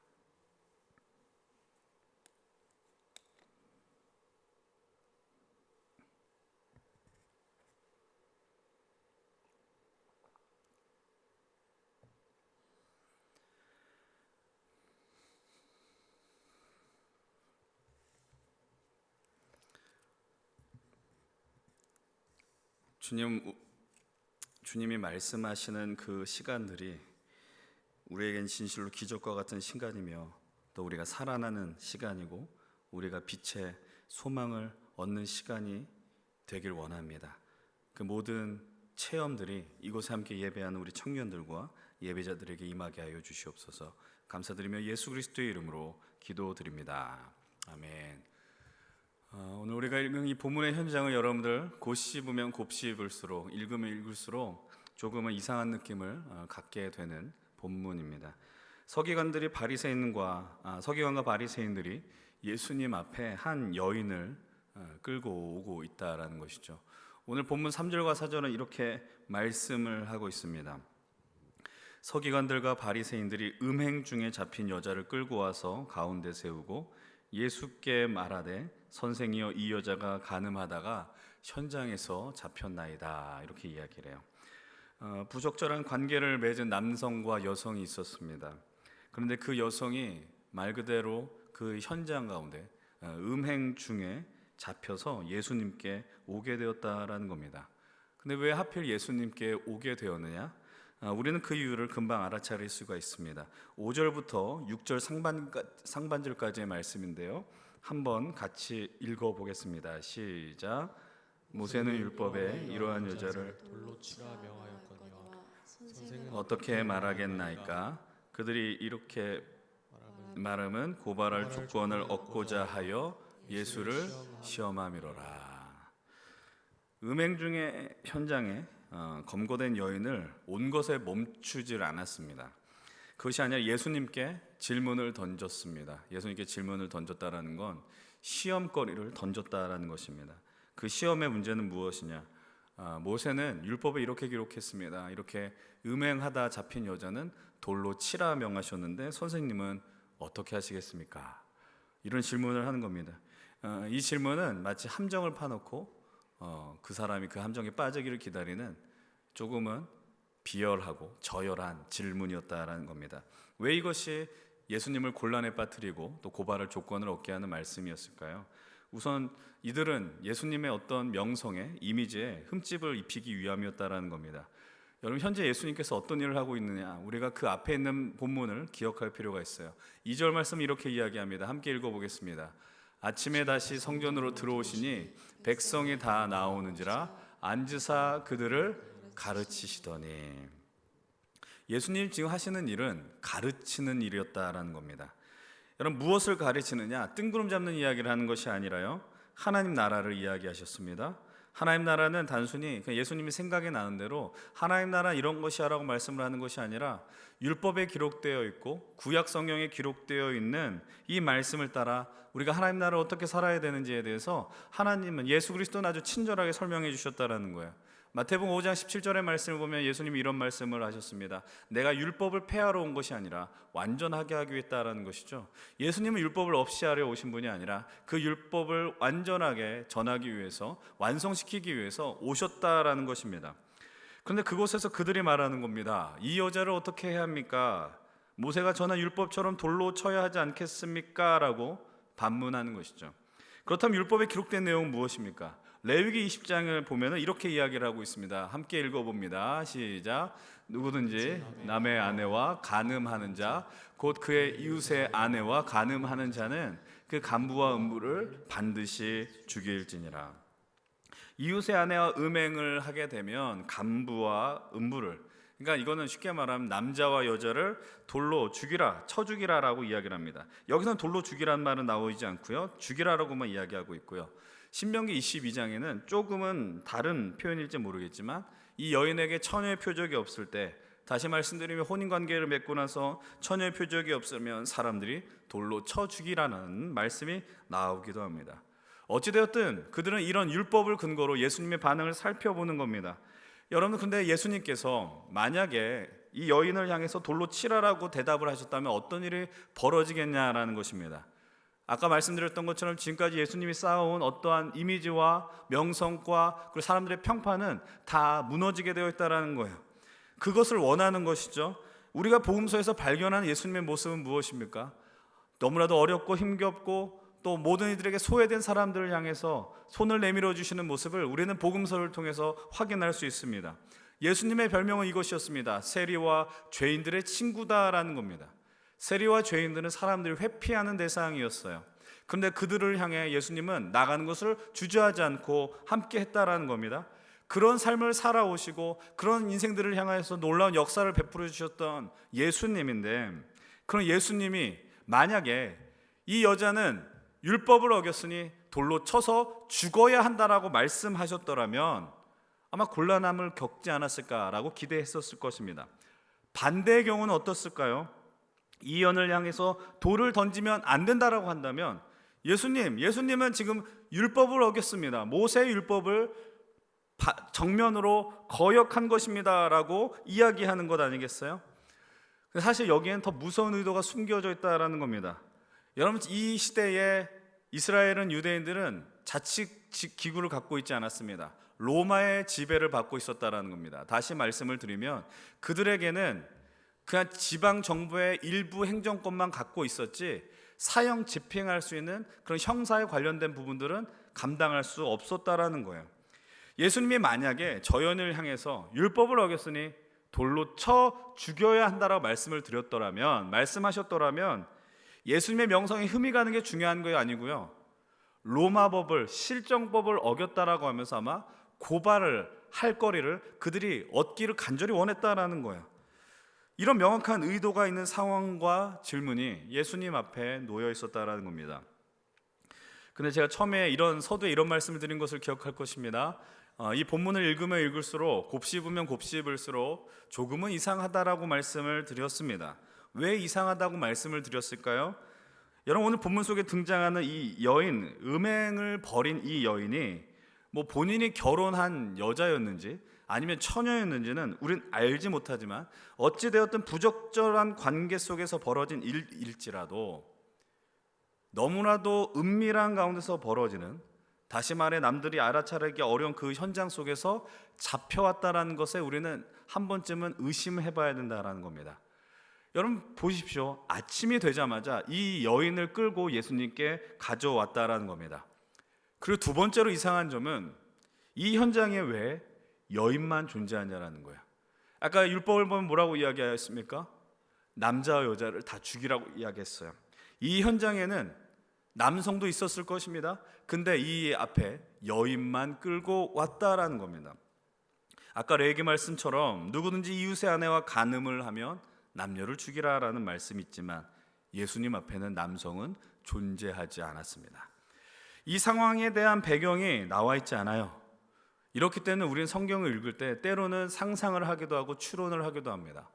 주님이 말씀하시는 그 시간들이 우리에겐 진실로 기적과 같은 시간이며 또 우리가 살아나는 시간이고 우리가 빛의 소망을 얻는 시간이 되길 원합니다. 그 모든 체험들이 이곳에 함께 예배하는 우리 청년들과 예배자들에게 임하게 하여 주시옵소서. 감사드리며 예수 그리스도의 이름으로 기도드립니다. 아멘. 오늘 우리가 읽은 이 본문의 현장을 여러분들 곱씹으면 곱씹을수록 읽으면 읽을수록 조금은 이상한 느낌을 갖게 되는 본문입니다. 서기관과 바리새인들이 예수님 앞에 한 여인을 끌고 오고 있다라는 것이죠. 오늘 본문 3절과 4절은 이렇게 말씀을 하고 있습니다. 서기관들과 바리새인들이 음행 중에 잡힌 여자를 끌고 와서 가운데 세우고 예수께 말하되 선생이여 이 여자가 간음하다가 현장에서 잡혔나이다 이렇게 이야기를 해요. 부적절한 관계를 맺은 남성과 여성이 있었습니다. 그런데 그 여성이 말 그대로 그 현장 가운데 음행 중에 잡혀서 예수님께 오게 되었다라는 겁니다. 근데 왜 하필 예수님께 오게 되었느냐? 우리는 그 이유를 금방 알아차릴 수가 있습니다. 5절부터 6절 상반절까지의 말씀인데요. 한번 같이 읽어보겠습니다. 시작. 모세는 율법에 이러한 여자를 돌로 치라 명하였거니와 선생은 어떻게 말하겠나이까? 그들이 이렇게 말하면 고발할 조건을 얻고자 하여 예수를 시험함이로라. 음행 중의 현장에 검거된 여인을 온 것에 멈추질 않았습니다. 그것이 아니라 예수님께 질문을 던졌습니다. 예수님께 질문을 던졌다라는 건 시험거리를 던졌다라는 것입니다. 그 시험의 문제는 무엇이냐? 모세는 율법에 이렇게 기록했습니다. 이렇게 음행하다 잡힌 여자는 돌로 치라 명하셨는데 선생님은 어떻게 하시겠습니까? 이런 질문을 하는 겁니다. 이 질문은 마치 함정을 파놓고 그 사람이 그 함정에 빠지기를 기다리는 조금은 비열하고 저열한 질문이었다라는 겁니다. 왜 이것이 예수님을 곤란에 빠뜨리고 또 고발할 조건을 얻게 하는 말씀이었을까요? 우선 이들은 예수님의 어떤 명성에 이미지에 흠집을 입히기 위함이었다라는 겁니다. 여러분 현재 예수님께서 어떤 일을 하고 있느냐 우리가 그 앞에 있는 본문을 기억할 필요가 있어요. 2절 말씀 이렇게 이야기합니다. 함께 읽어보겠습니다. 아침에 다시 성전으로 들어오시니 백성이 다 나오는지라 앉으사 그들을 가르치시더니 예수님 지금 하시는 일은 가르치는 일이었다라는 겁니다. 여러분 무엇을 가르치느냐? 뜬구름 잡는 이야기를 하는 것이 아니라요 하나님 나라를 이야기하셨습니다. 하나님 나라는 단순히 그냥 예수님이 생각이 나는 대로 하나님 나라 이런 것이야라고 말씀을 하는 것이 아니라 율법에 기록되어 있고 구약 성경에 기록되어 있는 이 말씀을 따라 우리가 하나님 나라를 어떻게 살아야 되는지에 대해서 하나님은 예수 그리스도는 아주 친절하게 설명해 주셨다라는 거예요. 마태복음 5장 17절의 말씀을 보면 예수님이 이런 말씀을 하셨습니다. 내가 율법을 폐하러 온 것이 아니라 완전하게 하기 위해 있다라는 것이죠. 예수님은 율법을 없이 하려 오신 분이 아니라 그 율법을 완전하게 전하기 위해서, 완성시키기 위해서 오셨다라는 것입니다. 그런데 그곳에서 그들이 말하는 겁니다. 이 여자를 어떻게 해야 합니까? 모세가 전한 율법처럼 돌로 쳐야 하지 않겠습니까? 라고 반문하는 것이죠. 그렇다면 율법에 기록된 내용은 무엇입니까? 레위기 20장을 보면 이렇게 이야기를 하고 있습니다. 함께 읽어봅니다. 시작. 누구든지 남의 아내와 간음하는 자, 곧 그의 이웃의 아내와 간음하는 자는 그 간부와 음부를 반드시 죽일지니라. 이웃의 아내와 음행을 하게 되면 간부와 음부를, 그러니까 이거는 쉽게 말하면 남자와 여자를 돌로 죽이라, 쳐 죽이라라고 이야기를 합니다. 여기서는 돌로 죽이라는 말은 나오지 않고요, 죽이라라고만 이야기하고 있고요. 신명기 22장에는 조금은 다른 표현일지 모르겠지만 이 여인에게 처녀의 표적이 없을 때, 다시 말씀드리면 혼인관계를 맺고 나서 처녀의 표적이 없으면 사람들이 돌로 쳐 죽이라는 말씀이 나오기도 합니다. 어찌되었든 그들은 이런 율법을 근거로 예수님의 반응을 살펴보는 겁니다. 여러분, 근데 예수님께서 만약에 이 여인을 향해서 돌로 치라라고 대답을 하셨다면 어떤 일이 벌어지겠냐라는 것입니다. 아까 말씀드렸던 것처럼 지금까지 예수님이 쌓아온 어떠한 이미지와 명성과 그리고 사람들의 평판은 다 무너지게 되어 있다는 거예요. 그것을 원하는 것이죠. 우리가 복음서에서 발견하는 예수님의 모습은 무엇입니까? 너무나도 어렵고 힘겹고 또 모든 이들에게 소외된 사람들을 향해서 손을 내밀어 주시는 모습을 우리는 복음서를 통해서 확인할 수 있습니다. 예수님의 별명은 이것이었습니다. 세리와 죄인들의 친구다라는 겁니다. 세리와 죄인들은 사람들이 회피하는 대상이었어요. 그런데 그들을 향해 예수님은 나가는 것을 주저하지 않고 함께 했다라는 겁니다. 그런 삶을 살아오시고 그런 인생들을 향해서 놀라운 역사를 베풀어 주셨던 예수님인데, 그런 예수님이 만약에 이 여자는 율법을 어겼으니 돌로 쳐서 죽어야 한다라고 말씀하셨더라면 아마 곤란함을 겪지 않았을까라고 기대했었을 것입니다. 반대의 경우는 어떻을까요? 이 여인을 향해서 돌을 던지면 안 된다라고 한다면 예수님은 지금 율법을 어겼습니다. 모세의 율법을 정면으로 거역한 것입니다라고 이야기하는 것 아니겠어요? 사실 여기엔 더 무서운 의도가 숨겨져 있다라는 겁니다. 여러분, 이 시대에 이스라엘은, 유대인들은 자치 기구를 갖고 있지 않았습니다. 로마의 지배를 받고 있었다라는 겁니다. 다시 말씀을 드리면 그들에게는 그냥 지방 정부의 일부 행정권만 갖고 있었지 사형 집행할 수 있는 그런 형사에 관련된 부분들은 감당할 수 없었다라는 거예요. 예수님이 만약에 저 여인을 향해서 율법을 어겼으니 돌로 쳐 죽여야 한다라고 말씀하셨더라면 예수님의 명성에 흠이 가는 게 중요한 거 아니고요, 로마법을, 실정법을 어겼다라고 하면서 아마 고발을 할 거리를 그들이 얻기를 간절히 원했다라는 거예요. 이런 명확한 의도가 있는 상황과 질문이 예수님 앞에 놓여 있었다라는 겁니다. 근데 제가 처음에 이런 서두에 이런 말씀을 드린 것을 기억할 것입니다. 이 본문을 읽으면 읽을수록, 곱씹으면 곱씹을수록 조금은 이상하다라고 말씀을 드렸습니다. 왜 이상하다고 말씀을 드렸을까요? 여러분, 오늘 본문 속에 등장하는 이 여인, 음행을 벌인 이 여인이 뭐 본인이 결혼한 여자였는지 아니면 처녀였는지는 우린 알지 못하지만 어찌되었든 부적절한 관계 속에서 벌어진 일일지라도 너무나도 은밀한 가운데서 벌어지는, 다시 말해 남들이 알아차리기 어려운 그 현장 속에서 잡혀왔다라는 것에 우리는 한 번쯤은 의심해 봐야 된다라는 겁니다. 여러분 보십시오. 아침이 되자마자 이 여인을 끌고 예수님께 가져왔다라는 겁니다. 그리고 두 번째로 이상한 점은 이 현장에 왜 여인만 존재하냐라는 거예요. 아까 율법을 보면 뭐라고 이야기하였습니까? 남자와 여자를 다 죽이라고 이야기했어요. 이 현장에는 남성도 있었을 것입니다. 근데 이 앞에 여인만 끌고 왔다라는 겁니다. 아까 레위기 말씀처럼 누구든지 이웃의 아내와 간음을 하면 남녀를 죽이라라는 말씀이 있지만 예수님 앞에는 남성은 존재하지 않았습니다. 이 상황에 대한 배경이 나와 있지 않아요. 이렇기 때문에 우리는 성경을 읽을 때 때로는 상상을 하기도 하고 추론을 하기도 합니다.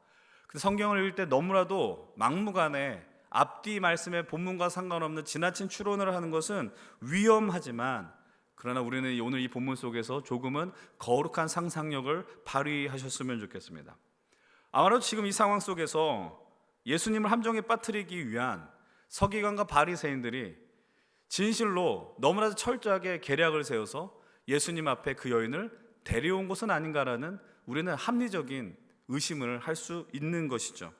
성경을 읽을 때 너무나도 막무가내 앞뒤 말씀의 본문과 상관없는 지나친 추론을 하는 것은 위험하지만 그러나 우리는 오늘 이 본문 속에서 조금은 거룩한 상상력을 발휘하셨으면 좋겠습니다. 아마도 지금 이 상황 속에서 예수님을 함정에 빠뜨리기 위한 서기관과 바리새인들이 진실로 너무나도 철저하게 계략을 세워서 예수님 앞에 그 여인을 데려온 것은 아닌가라는 우리는 합리적인 의심을 할 수 있는 것이죠.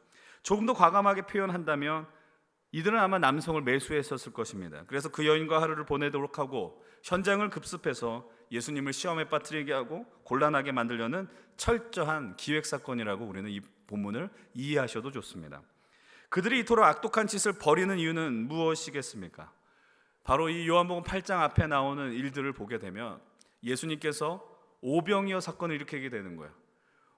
조금 더 과감하게 표현한다면 이들은 아마 남성을 매수했었을 것입니다. 그래서 그 여인과 하루를 보내도록 하고 현장을 급습해서 예수님을 시험에 빠뜨리게 하고 곤란하게 만들려는 철저한 기획사건이라고 우리는 이 본문을 이해하셔도 좋습니다. 그들이 이토록 악독한 짓을 벌이는 이유는 무엇이겠습니까? 바로 이 요한복음 8장 앞에 나오는 일들을 보게 되면 예수님께서 오병이어 사건을 일으키게 되는 거예요.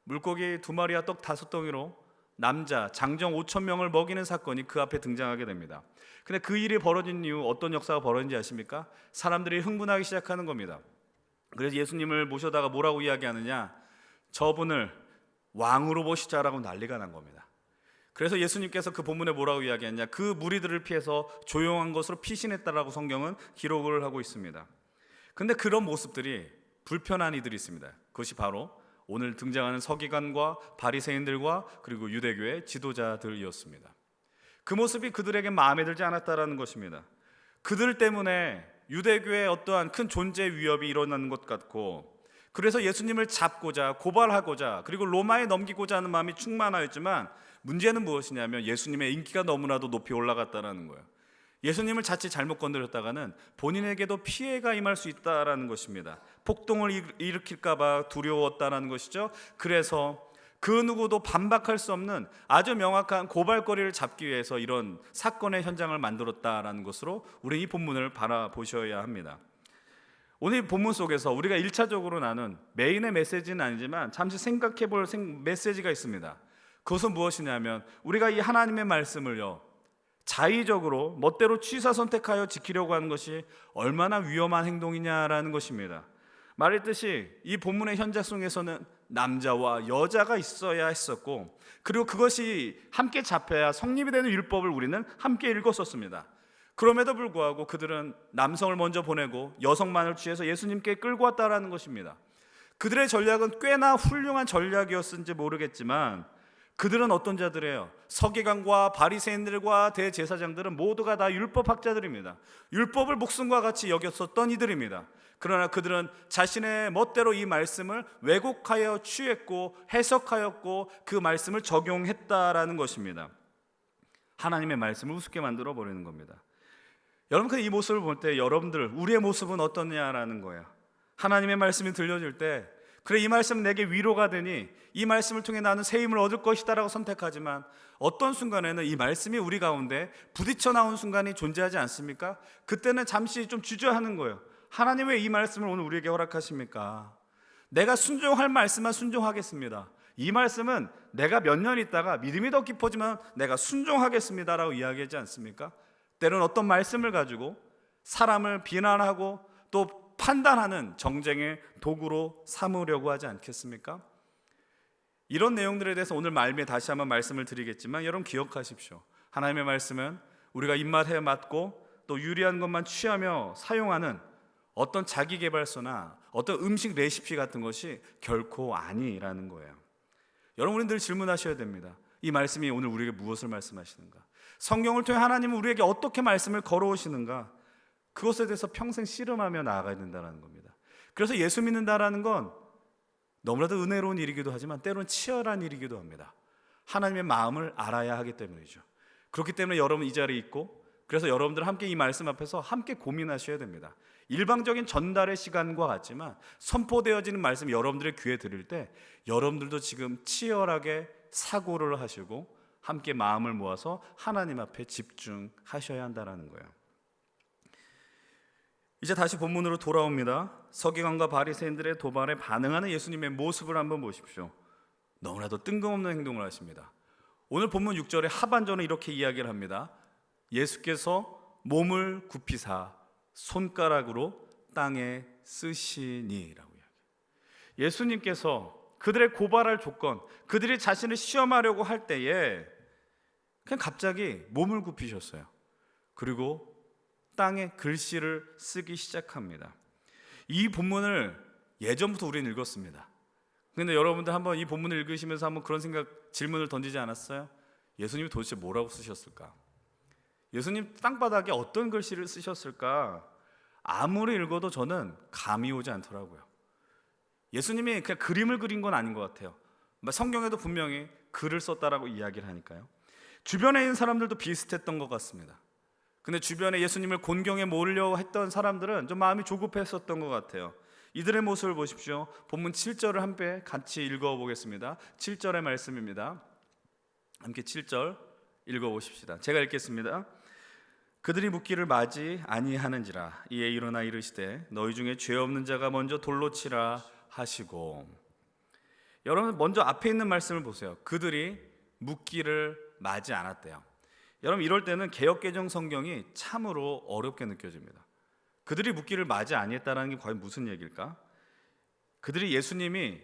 물고기 2마리와 떡 5덩이로 남자 장정 5,000명을 먹이는 사건이 그 앞에 등장하게 됩니다. 근데 그 일이 벌어진 이유, 어떤 역사가 벌어진지 아십니까? 사람들이 흥분하기 시작하는 겁니다. 그래서 예수님을 모셔다가 뭐라고 이야기하느냐? 저분을 왕으로 모시자라고 난리가 난 겁니다. 그래서 예수님께서 그 본문에 뭐라고 이야기했냐? 그 무리들을 피해서 조용한 것으로 피신했다라고 성경은 기록을 하고 있습니다. 근데 그런 모습들이 불편한 이들이 있습니다. 그것이 바로 오늘 등장하는 서기관과 바리새인들과 그리고 유대교의 지도자들이었습니다. 그 모습이 그들에게 마음에 들지 않았다라는 것입니다. 그들 때문에 유대교의 어떠한 큰 존재 위협이 일어나는 것 같고, 그래서 예수님을 잡고자 고발하고자 그리고 로마에 넘기고자 하는 마음이 충만하였지만 문제는 무엇이냐면 예수님의 인기가 너무나도 높이 올라갔다는 거예요. 예수님을 자칫 잘못 건드렸다가는 본인에게도 피해가 임할 수 있다라는 것입니다. 폭동을 일으킬까 봐 두려웠다라는 것이죠. 그래서 그 누구도 반박할 수 없는 아주 명확한 고발거리를 잡기 위해서 이런 사건의 현장을 만들었다라는 것으로 우리 이 본문을 바라보셔야 합니다. 오늘 이 본문 속에서 우리가 1차적으로 나눈 메인의 메시지는 아니지만 잠시 생각해 볼 메시지가 있습니다. 그것은 무엇이냐면 우리가 이 하나님의 말씀을요 자의적으로 멋대로 취사 선택하여 지키려고 하는 것이 얼마나 위험한 행동이냐라는 것입니다. 말했듯이 이 본문의 현장 속에서는 남자와 여자가 있어야 했었고, 그리고 그것이 함께 잡혀야 성립이 되는 율법을 우리는 함께 읽었었습니다. 그럼에도 불구하고 그들은 남성을 먼저 보내고 여성만을 취해서 예수님께 끌고 왔다라는 것입니다. 그들의 전략은 꽤나 훌륭한 전략이었는지 모르겠지만 그들은 어떤 자들이에요? 서기관과 바리새인들과 대제사장들은 모두가 다 율법학자들입니다. 율법을 목숨과 같이 여겼었던 이들입니다. 그러나 그들은 자신의 멋대로 이 말씀을 왜곡하여 취했고 해석하였고 그 말씀을 적용했다라는 것입니다. 하나님의 말씀을 우습게 만들어 버리는 겁니다. 여러분, 이 모습을 볼 때 여러분들 우리의 모습은 어떠냐라는 거예요. 하나님의 말씀이 들려줄 때 그래, 이 말씀은 내게 위로가 되니 이 말씀을 통해 나는 새 힘을 얻을 것이다 라고 선택하지만 어떤 순간에는 이 말씀이 우리 가운데 부딪혀 나온 순간이 존재하지 않습니까? 그때는 잠시 좀 주저하는 거예요. 하나님 왜 이 말씀을 오늘 우리에게 허락하십니까? 내가 순종할 말씀만 순종하겠습니다. 이 말씀은 내가 몇 년 있다가 믿음이 더 깊어지면 내가 순종하겠습니다 라고 이야기하지 않습니까? 때로는 어떤 말씀을 가지고 사람을 비난하고 또 판단하는 정쟁의 도구로 삼으려고 하지 않겠습니까? 이런 내용들에 대해서 오늘 말미에 다시 한번 말씀을 드리겠지만 여러분 기억하십시오. 하나님의 말씀은 우리가 입맛에 맞고 또 유리한 것만 취하며 사용하는 어떤 자기개발서나 어떤 음식 레시피 같은 것이 결코 아니라는 거예요. 여러분은 늘 질문하셔야 됩니다. 이 말씀이 오늘 우리에게 무엇을 말씀하시는가? 성경을 통해 하나님은 우리에게 어떻게 말씀을 걸어오시는가? 그것에 대해서 평생 씨름하며 나아가야 된다는 겁니다. 그래서 예수 믿는다라는 건 너무나도 은혜로운 일이기도 하지만 때로는 치열한 일이기도 합니다. 하나님의 마음을 알아야 하기 때문이죠. 그렇기 때문에 여러분 이 자리에 있고, 그래서 여러분들 함께 이 말씀 앞에서 함께 고민하셔야 됩니다. 일방적인 전달의 시간과 같지만 선포되어지는 말씀 여러분들의 귀에 들을 때 여러분들도 지금 치열하게 사고를 하시고 함께 마음을 모아서 하나님 앞에 집중하셔야 한다는 거예요. 이제 다시 본문으로 돌아옵니다. 서기관과 바리새인들의 도발에 반응하는 예수님의 모습을 한번 보십시오. 너무나도 뜬금없는 행동을 하십니다. 오늘 본문 6절의 하반전은 이렇게 이야기를 합니다. 예수께서 몸을 굽히사 손가락으로 땅에 쓰시니라고 이야기해요. 예수님께서 그들의 고발할 조건, 그들이 자신을 시험하려고 할 때에 그냥 갑자기 몸을 굽히셨어요. 그리고 땅에 글씨를 쓰기 시작합니다. 이 본문을 예전부터 우리는 읽었습니다. 근데 여러분들 한번 이 본문을 읽으시면서 한번 그런 질문을 던지지 않았어요? 예수님이 도대체 뭐라고 쓰셨을까? 예수님 땅바닥에 어떤 글씨를 쓰셨을까? 아무리 읽어도 저는 감이 오지 않더라고요. 예수님이 그냥 그림을 그린 건 아닌 것 같아요. 성경에도 분명히 글을 썼다라고 이야기를 하니까요. 주변에 있는 사람들도 비슷했던 것 같습니다. 근데 주변에 예수님을 곤경에 모으려고 했던 사람들은 좀 마음이 조급했었던 것 같아요. 이들의 모습을 보십시오. 본문 7절을 함께 같이 읽어보겠습니다. 7절의 말씀입니다. 함께 7절 읽어보십시다. 제가 읽겠습니다. 그들이 묻기를 맞이 아니하는지라 이에 일어나 이르시되 너희 중에 죄 없는 자가 먼저 돌로 치라 하시고. 여러분 먼저 앞에 있는 말씀을 보세요. 그들이 묻기를 맞이 않았대요. 여러분 이럴 때는 개역개정 성경이 참으로 어렵게 느껴집니다. 그들이 묻기를 맞이 아니했다는 게 과연 무슨 얘기일까? 그들이 예수님이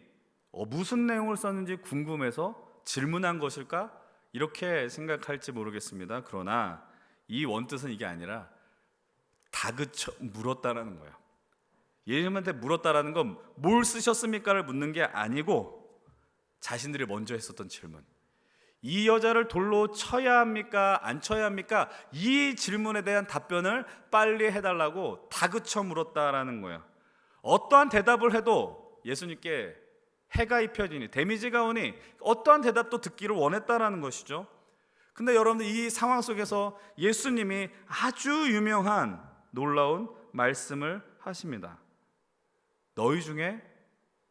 무슨 내용을 썼는지 궁금해서 질문한 것일까? 이렇게 생각할지 모르겠습니다. 그러나 이 원뜻은 이게 아니라 다그쳐 물었다라는 거예요. 예수님한테 물었다라는 건 뭘 쓰셨습니까를 묻는 게 아니고 자신들이 먼저 했었던 질문, 이 여자를 돌로 쳐야 합니까? 안 쳐야 합니까? 이 질문에 대한 답변을 빨리 해달라고 다그쳐 물었다라는 거예요. 어떠한 대답을 해도 예수님께 해가 입혀지니 데미지가 오니 어떠한 대답도 듣기를 원했다라는 것이죠. 근데 여러분들 이 상황 속에서 예수님이 아주 유명한 놀라운 말씀을 하십니다. 너희 중에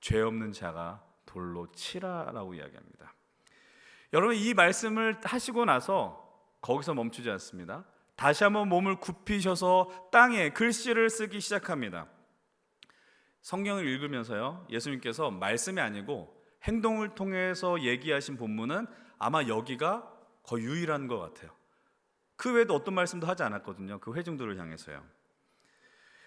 죄 없는 자가 돌로 치라라고 이야기합니다. 여러분 이 말씀을 하시고 나서 거기서 멈추지 않습니다. 다시 한번 몸을 굽히셔서 땅에 글씨를 쓰기 시작합니다. 성경을 읽으면서요, 예수님께서 말씀이 아니고 행동을 통해서 얘기하신 본문은 아마 여기가 거의 유일한 것 같아요. 그 외에도 어떤 말씀도 하지 않았거든요. 그 회중들을 향해서요.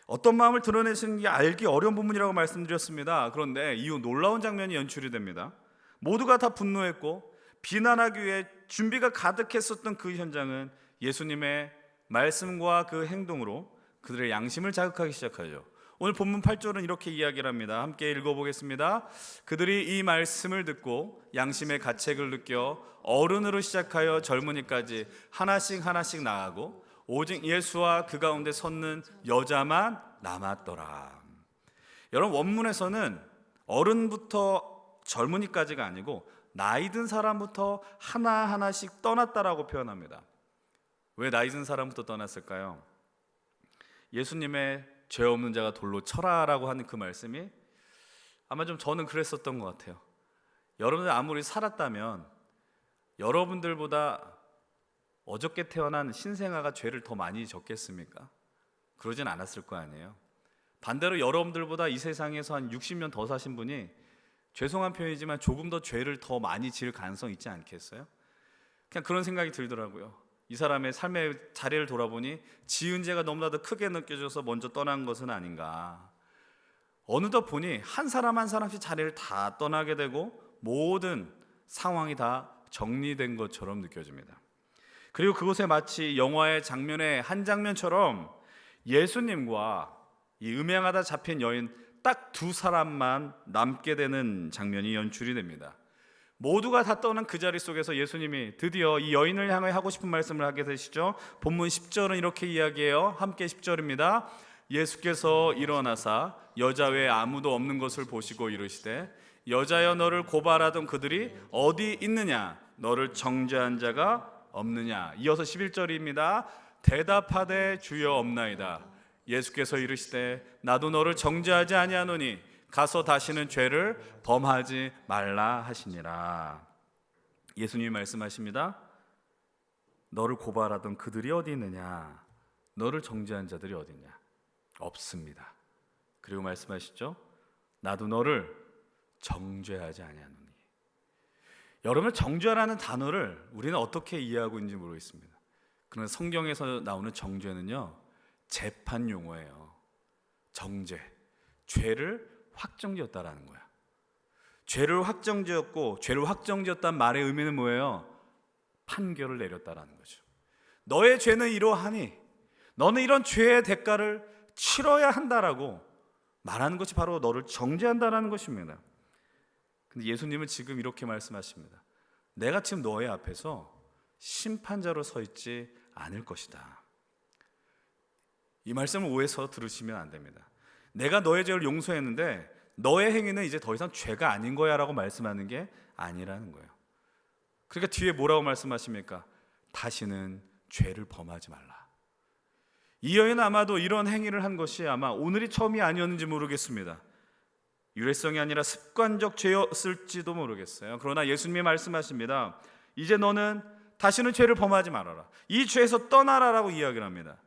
어떤 마음을 드러내시는 게 알기 어려운 부분이라고 말씀드렸습니다. 그런데 이후 놀라운 장면이 연출이 됩니다. 모두가 다 분노했고 비난하기 위해 준비가 가득했었던 그 현장은 예수님의 말씀과 그 행동으로 그들의 양심을 자극하기 시작하죠. 오늘 본문 8절은 이렇게 이야기를 합니다. 함께 읽어보겠습니다. 그들이 이 말씀을 듣고 양심의 가책을 느껴 어른으로 시작하여 젊은이까지 하나씩 하나씩 나가고 오직 예수와 그 가운데 섰는 여자만 남았더라. 여러분 원문에서는 어른부터 젊은이까지가 아니고 나이 든 사람부터 하나하나씩 떠났다라고 표현합니다. 왜 나이 든 사람부터 떠났을까요? 예수님의 죄 없는 자가 돌로 쳐라라고 하는 그 말씀이 아마 좀 저는 그랬었던 것 같아요. 여러분들 아무리 살았다면 여러분들보다 어저께 태어난 신생아가 죄를 더 많이 졌겠습니까? 그러진 않았을 거 아니에요. 반대로 여러분들보다 이 세상에서 한 60년 더 사신 분이 죄송한 표현이지만 조금 더 죄를 더 많이 지을 가능성이 있지 않겠어요? 그냥 그런 생각이 들더라고요. 이 사람의 삶의 자리를 돌아보니 지은 죄가 너무나도 크게 느껴져서 먼저 떠난 것은 아닌가. 어느덧 보니 한 사람 한 사람씩 자리를 다 떠나게 되고 모든 상황이 다 정리된 것처럼 느껴집니다. 그리고 그곳에 마치 영화의 장면의 한 장면처럼 예수님과 이 음행하다 잡힌 여인 딱 두 사람만 남게 되는 장면이 연출이 됩니다. 모두가 다 떠난 그 자리 속에서 예수님이 드디어 이 여인을 향해 하고 싶은 말씀을 하게 되시죠. 본문 10절은 이렇게 이야기해요. 함께 10절입니다. 예수께서 일어나사 여자 외에 아무도 없는 것을 보시고 이르시되 여자여 너를 고발하던 그들이 어디 있느냐? 너를 정죄한 자가 없느냐? 이어서 11절입니다. 대답하되 주여 없나이다. 예수께서 이르시되 나도 너를 정죄하지 아니하노니 가서 다시는 죄를 범하지 말라 하시니라. 예수님이 말씀하십니다. 너를 고발하던 그들이 어디 있느냐? 너를 정죄한 자들이 어디 있냐? 없습니다. 그리고 말씀하시죠. 나도 너를 정죄하지 아니하노니. 여러분 정죄라는 단어를 우리는 어떻게 이해하고 있는지 모르겠습니다. 그러나 성경에서 나오는 정죄는요, 재판 용어예요. 정죄, 죄를 확정지었다라는 거야. 죄를 확정지었고 죄를 확정지었다는 말의 의미는 뭐예요? 판결을 내렸다라는 거죠. 너의 죄는 이러하니 너는 이런 죄의 대가를 치러야 한다라고 말하는 것이 바로 너를 정죄한다라는 것입니다. 근데 예수님은 지금 이렇게 말씀하십니다. 내가 지금 너의 앞에서 심판자로 서 있지 않을 것이다. 이 말씀을 오해해서 들으시면 안 됩니다. 내가 너의 죄를 용서했는데 너의 행위는 이제 더 이상 죄가 아닌 거야 라고 말씀하는 게 아니라는 거예요. 그러니까 뒤에 뭐라고 말씀하십니까? 다시는 죄를 범하지 말라. 이 여인은 아마도 이런 행위를 한 것이 아마 오늘이 처음이 아니었는지 모르겠습니다. 유래성이 아니라 습관적 죄였을지도 모르겠어요. 그러나 예수님이 말씀하십니다. 이제 너는 다시는 죄를 범하지 말아라. 이 죄에서 떠나라라고 이야기를 합니다.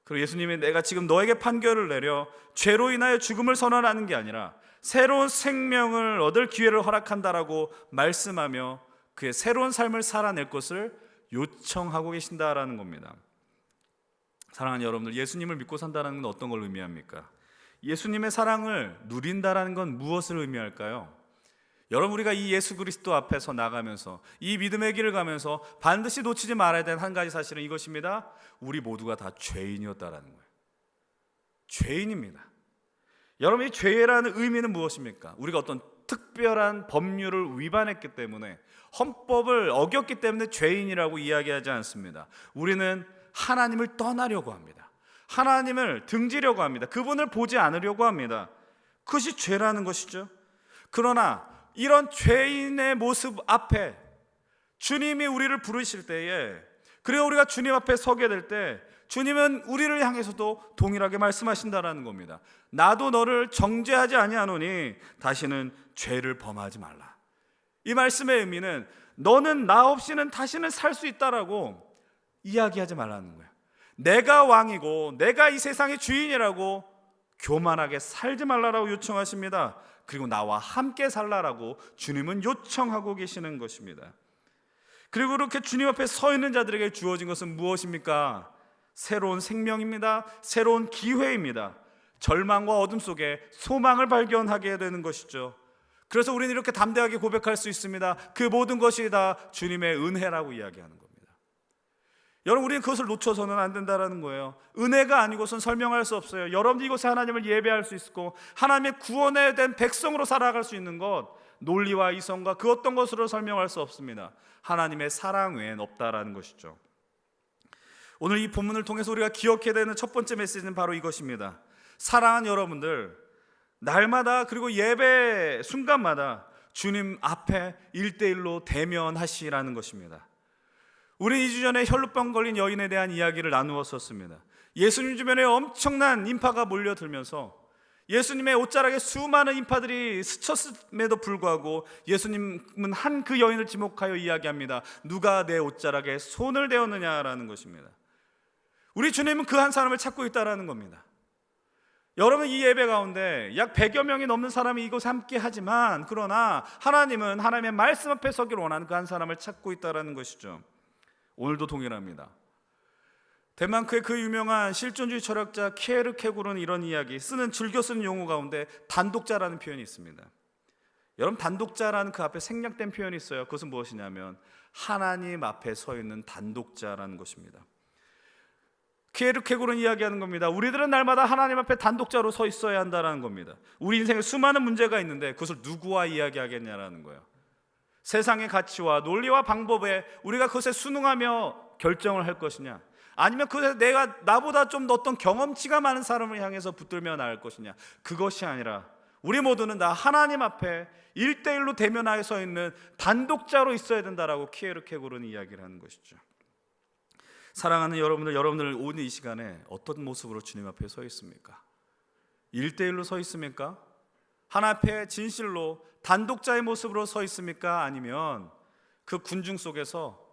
그리고 예수님이 내가 지금 너에게 판결을 내려 죄로 인하여 죽음을 선언하는 게 아니라 새로운 생명을 얻을 기회를 허락한다라고 말씀하며 그의 새로운 삶을 살아낼 것을 요청하고 계신다라는 겁니다. 사랑하는 여러분들, 예수님을 믿고 산다는 건 어떤 걸 의미합니까? 예수님의 사랑을 누린다라는 건 무엇을 의미할까요? 여러분, 우리가 이 예수 그리스도 앞에서 나가면서 이 믿음의 길을 가면서 반드시 놓치지 말아야 되는 한 가지 사실은 이것입니다. 우리 모두가 다 죄인이었다라는 거예요. 죄인입니다. 여러분, 이 죄라는 의미는 무엇입니까? 우리가 어떤 특별한 법률을 위반했기 때문에, 헌법을 어겼기 때문에 죄인이라고 이야기하지 않습니다. 우리는 하나님을 떠나려고 합니다. 하나님을 등지려고 합니다. 그분을 보지 않으려고 합니다. 그것이 죄라는 것이죠. 그러나 이런 죄인의 모습 앞에 주님이 우리를 부르실 때에, 그리고 우리가 주님 앞에 서게 될 때 주님은 우리를 향해서도 동일하게 말씀하신다라는 겁니다. 나도 너를 정죄하지 아니하노니 다시는 죄를 범하지 말라. 이 말씀의 의미는 너는 나 없이는 다시는 살 수 있다라고 이야기하지 말라는 거예요. 내가 왕이고 내가 이 세상의 주인이라고 교만하게 살지 말라라고 요청하십니다. 그리고 나와 함께 살라라고 주님은 요청하고 계시는 것입니다. 그리고 그렇게 주님 앞에 서 있는 자들에게 주어진 것은 무엇입니까? 새로운 생명입니다. 새로운 기회입니다. 절망과 어둠 속에 소망을 발견하게 되는 것이죠. 그래서 우리는 이렇게 담대하게 고백할 수 있습니다. 그 모든 것이 다 주님의 은혜라고 이야기하는 겁니다. 여러분, 우리는 그것을 놓쳐서는 안 된다는 거예요. 은혜가 아니고선 설명할 수 없어요. 여러분이 이곳에 하나님을 예배할 수 있고 하나님의 구원에 대한 백성으로 살아갈 수 있는 것, 논리와 이성과 그 어떤 것으로 설명할 수 없습니다. 하나님의 사랑 외엔 없다라는 것이죠. 오늘 이 본문을 통해서 우리가 기억해야 되는 첫 번째 메시지는 바로 이것입니다. 사랑하는 여러분들, 날마다 그리고 예배 순간마다 주님 앞에 1대1로 대면하시라는 것입니다. 우리 2주 전에 혈루병 걸린 여인에 대한 이야기를 나누었었습니다. 예수님 주변에 엄청난 인파가 몰려들면서 예수님의 옷자락에 수많은 인파들이 스쳤음에도 불구하고 예수님은 한 그 여인을 지목하여 이야기합니다. 누가 내 옷자락에 손을 대었느냐라는 것입니다. 우리 주님은 그 한 사람을 찾고 있다는 겁니다. 여러분, 이 예배 가운데 약 100여 명이 넘는 사람이 이곳에 함께 하지만, 그러나 하나님은 하나님의 말씀 앞에 서기를 원하는 그 한 사람을 찾고 있다는 것이죠. 오늘도 동일합니다. 덴마크의 그 유명한 실존주의 철학자 키에르케고르는 이런 이야기, 즐겨 쓰는 용어 가운데 단독자라는 표현이 있습니다. 여러분, 단독자라는 그 앞에 생략된 표현이 있어요. 그것은 무엇이냐면 하나님 앞에 서 있는 단독자라는 것입니다. 키에르케고르는 이야기하는 겁니다. 우리들은 날마다 하나님 앞에 단독자로 서 있어야 한다는 겁니다. 우리 인생에 수많은 문제가 있는데 그것을 누구와 이야기하겠냐라는 거예요. 세상의 가치와 논리와 방법에 우리가 그것에 순응하며 결정을 할 것이냐, 아니면 그것에 내가 나보다 좀 어떤 경험치가 많은 사람을 향해서 붙들며 나갈 것이냐, 그것이 아니라 우리 모두는 다 하나님 앞에 1대1로 대면하여 서 있는 단독자로 있어야 된다라고 키에르케고르는 이야기를 하는 것이죠. 사랑하는 여러분들 오늘 이 시간에 어떤 모습으로 주님 앞에 서 있습니까? 1대1로 서 있습니까? 하나 앞에 진실로 단독자의 모습으로 서 있습니까? 아니면 그 군중 속에서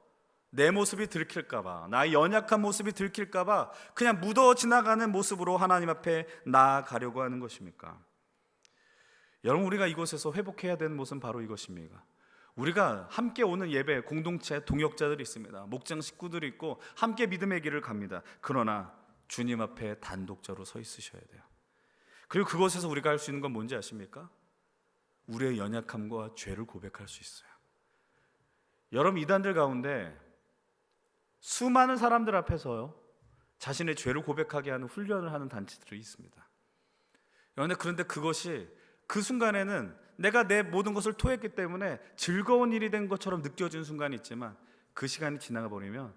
내 모습이 들킬까봐, 나의 연약한 모습이 들킬까봐 그냥 묻어 지나가는 모습으로 하나님 앞에 나아가려고 하는 것입니까? 여러분, 우리가 이곳에서 회복해야 되는 모습은 바로 이것입니다. 우리가 함께 오는 예배 공동체 동역자들이 있습니다. 목장 식구들이 있고 함께 믿음의 길을 갑니다. 그러나 주님 앞에 단독자로 서 있으셔야 돼요. 그리고 그곳에서 우리가 할 수 있는 건 뭔지 아십니까? 우리의 연약함과 죄를 고백할 수 있어요. 여러분, 이단들 가운데 수많은 사람들 앞에서요 자신의 죄를 고백하게 하는 훈련을 하는 단체들이 있습니다. 그런데 그것이 그 순간에는 내가 내 모든 것을 토했기 때문에 즐거운 일이 된 것처럼 느껴지는 순간이 있지만 그 시간이 지나가 버리면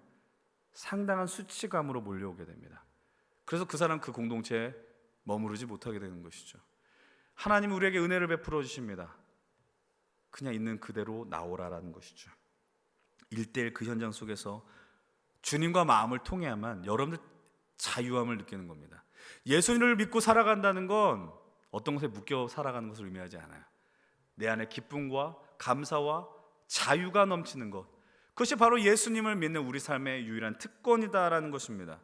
상당한 수치감으로 몰려오게 됩니다. 그래서 그 사람 그 공동체에 머무르지 못하게 되는 것이죠. 하나님은 우리에게 은혜를 베풀어 주십니다. 그냥 있는 그대로 나오라라는 것이죠. 1대1 그 현장 속에서 주님과 마음을 통해야만 여러분들 자유함을 느끼는 겁니다. 예수님을 믿고 살아간다는 건 어떤 것에 묶여 살아가는 것을 의미하지 않아요. 내 안에 기쁨과 감사와 자유가 넘치는 것, 그것이 바로 예수님을 믿는 우리 삶의 유일한 특권이다라는 것입니다.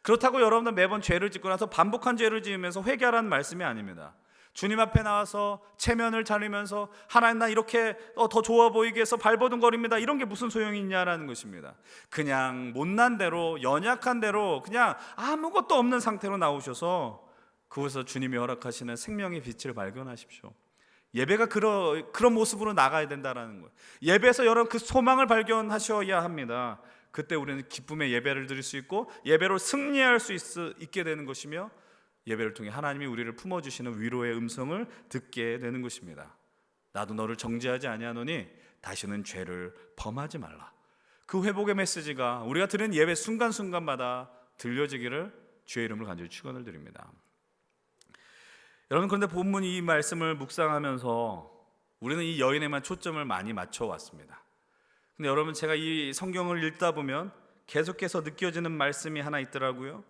그렇다고 여러분들 매번 죄를 짓고 나서 반복한 죄를 지으면서 회개하라는 말씀이 아닙니다. 주님 앞에 나와서 체면을 차리면서 하나님 나 이렇게 더 좋아 보이게 해서 발버둥거립니다, 이런 게 무슨 소용이 있냐라는 것입니다. 그냥 못난 대로, 연약한 대로, 그냥 아무것도 없는 상태로 나오셔서 그곳에서 주님이 허락하시는 생명의 빛을 발견하십시오. 예배가 그런 모습으로 나가야 된다라는 거예요. 예배에서 여러분 그 소망을 발견하셔야 합니다. 그때 우리는 기쁨의 예배를 드릴 수 있고 예배로 승리할 수 있게 되는 것이며, 예배를 통해 하나님이 우리를 품어주시는 위로의 음성을 듣게 되는 것입니다. 나도 너를 정죄하지 아니하노니 다시는 죄를 범하지 말라. 그 회복의 메시지가 우리가 드리는 예배 순간순간마다 들려지기를 주의 이름을 간절히 축원을 드립니다. 여러분, 그런데 본문 이 말씀을 묵상하면서 우리는 이 여인에만 초점을 많이 맞춰왔습니다. 근데 여러분, 제가 이 성경을 읽다 보면 계속해서 느껴지는 말씀이 하나 있더라고요.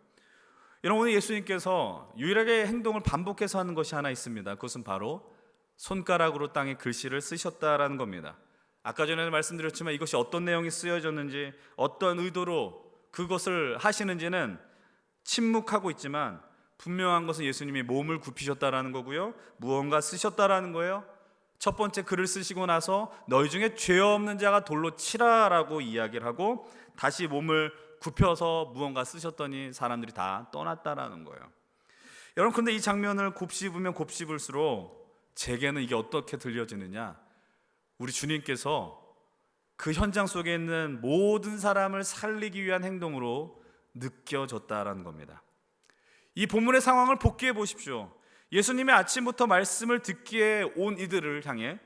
여러분, 오늘 예수님께서 유일하게 행동을 반복해서 하는 것이 하나 있습니다. 그것은 바로 손가락으로 땅에 글씨를 쓰셨다라는 겁니다. 아까 전에 말씀드렸지만 이것이 어떤 내용이 쓰여졌는지, 어떤 의도로 그것을 하시는지는 침묵하고 있지만 분명한 것은 예수님이 몸을 굽히셨다라는 거고요, 무언가 쓰셨다라는 거예요. 첫 번째 글을 쓰시고 나서 너희 중에 죄 없는 자가 돌로 치라라고 이야기를 하고 다시 몸을 굽혀서 무언가 쓰셨더니 사람들이 다 떠났다라는 거예요. 여러분, 근데 이 장면을 곱씹으면 곱씹을수록 제게는 이게 어떻게 들려지느냐, 우리 주님께서 그 현장 속에 있는 모든 사람을 살리기 위한 행동으로 느껴졌다라는 겁니다. 이 본문의 상황을 복기해 보십시오. 예수님이 아침부터 말씀을 듣기에 온 이들을 향해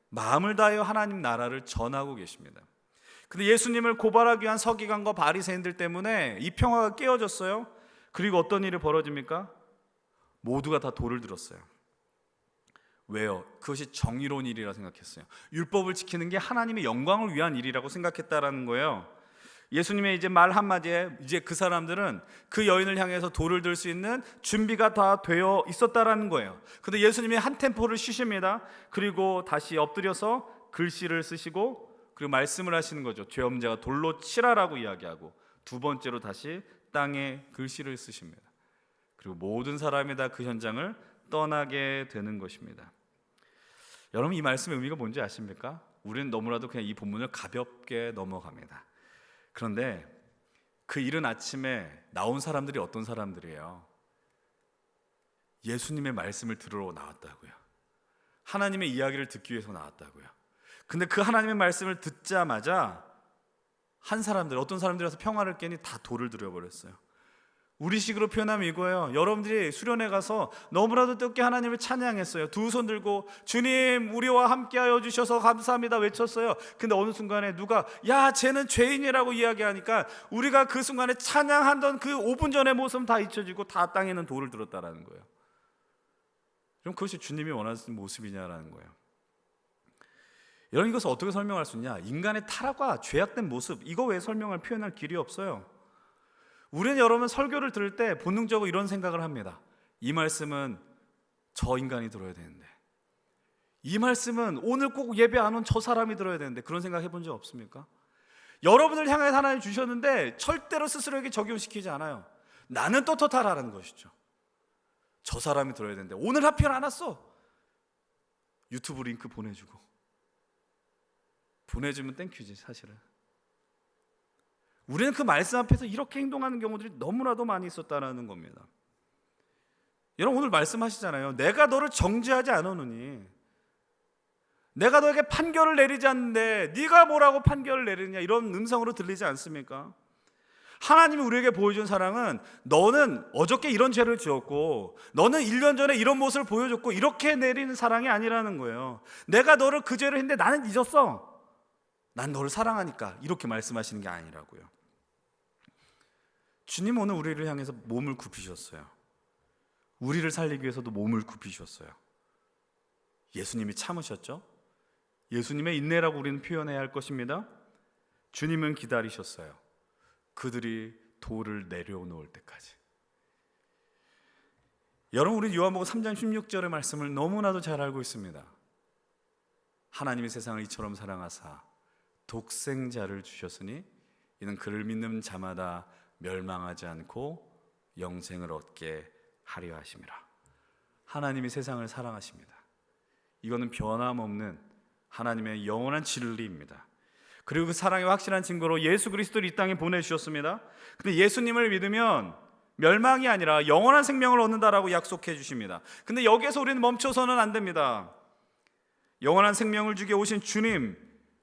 마음을 다하여 하나님 나라를 전하고 계십니다. 근데 예수님을 고발하기 위한 서기관과 바리새인들 때문에 이 평화가 깨어졌어요. 그리고 어떤 일이 벌어집니까? 모두가 다 돌을 들었어요. 왜요? 그것이 정의로운 일이라 생각했어요. 율법을 지키는 게 하나님의 영광을 위한 일이라고 생각했다라는 거예요. 예수님의 이제 말 한마디에 이제 그 사람들은 그 여인을 향해서 돌을 들 수 있는 준비가 다 되어 있었다라는 거예요. 근데 예수님이 한 템포를 쉬십니다. 그리고 다시 엎드려서 글씨를 쓰시고 그리고 말씀을 하시는 거죠. 죄 없는 자가 돌로 치라라고 이야기하고 두 번째로 다시 땅에 글씨를 쓰십니다. 그리고 모든 사람이 다 그 현장을 떠나게 되는 것입니다. 여러분, 이 말씀의 의미가 뭔지 아십니까? 우리는 너무나도 그냥 이 본문을 가볍게 넘어갑니다. 그런데 그 이른 아침에 나온 사람들이 어떤 사람들이에요? 예수님의 말씀을 들으러 나왔다고요. 하나님의 이야기를 듣기 위해서 나왔다고요. 근데 그 하나님의 말씀을 듣자마자 어떤 사람들이 와서 평화를 깨니 다 돌을 들여버렸어요. 우리식으로 표현하면 이거예요. 여러분들이 수련회 가서 너무나도 뜨겁게 하나님을 찬양했어요. 두 손 들고 주님 우리와 함께하여 주셔서 감사합니다 외쳤어요. 근데 어느 순간에 누가 야 쟤는 죄인이라고 이야기하니까 우리가 그 순간에 찬양하던 그 5분 전의 모습은 다 잊혀지고 다 땅에는 돌을 들었다라는 거예요. 그럼 그것이 주님이 원하는 모습이냐라는 거예요. 여러분, 이것을 어떻게 설명할 수 있냐? 인간의 타락과 죄악된 모습, 이거 왜 설명할 표현할 길이 없어요. 우리는 여러분 설교를 들을 때 본능적으로 이런 생각을 합니다. 이 말씀은 저 인간이 들어야 되는데, 이 말씀은 오늘 꼭 예배 안 온 저 사람이 들어야 되는데, 그런 생각 해본 적 없습니까? 여러분을 향해 하나님 주셨는데 절대로 스스로에게 적용시키지 않아요. 나는 떳떳하라는 것이죠. 저 사람이 들어야 되는데 오늘 하필 안 왔어. 유튜브 링크 보내주면 땡큐지 사실은. 우리는 그 말씀 앞에서 이렇게 행동하는 경우들이 너무나도 많이 있었다는 겁니다. 여러분, 오늘 말씀하시잖아요. 내가 너를 정죄하지 않았노니, 내가 너에게 판결을 내리지 않는데 네가 뭐라고 판결을 내리느냐, 이런 음성으로 들리지 않습니까? 하나님이 우리에게 보여준 사랑은 너는 어저께 이런 죄를 지었고 너는 1년 전에 이런 모습을 보여줬고 이렇게 내리는 사랑이 아니라는 거예요. 내가 너를 그 죄를 했는데 나는 잊었어. 난 너를 사랑하니까, 이렇게 말씀하시는 게 아니라고요. 주님 오늘 우리를 향해서 몸을 굽히셨어요. 우리를 살리기 위해서도 몸을 굽히셨어요. 예수님이 참으셨죠? 예수님의 인내라고 우리는 표현해야 할 것입니다. 주님은 기다리셨어요. 그들이 돌을 내려놓을 때까지. 여러분, 우리 요한복음 3장 16절의 말씀을 너무나도 잘 알고 있습니다. 하나님이 세상을 이처럼 사랑하사 독생자를 주셨으니 이는 그를 믿는 자마다 멸망하지 않고 영생을 얻게 하려 하심이라. 하나님이 세상을 사랑하십니다. 이거는 변함없는 하나님의 영원한 진리입니다. 그리고 그 사랑의 확실한 증거로 예수 그리스도를 이 땅에 보내주셨습니다. 근데 예수님을 믿으면 멸망이 아니라 영원한 생명을 얻는다라고 약속해 주십니다. 근데 여기에서 우리는 멈춰서는 안 됩니다. 영원한 생명을 주게 오신 주님,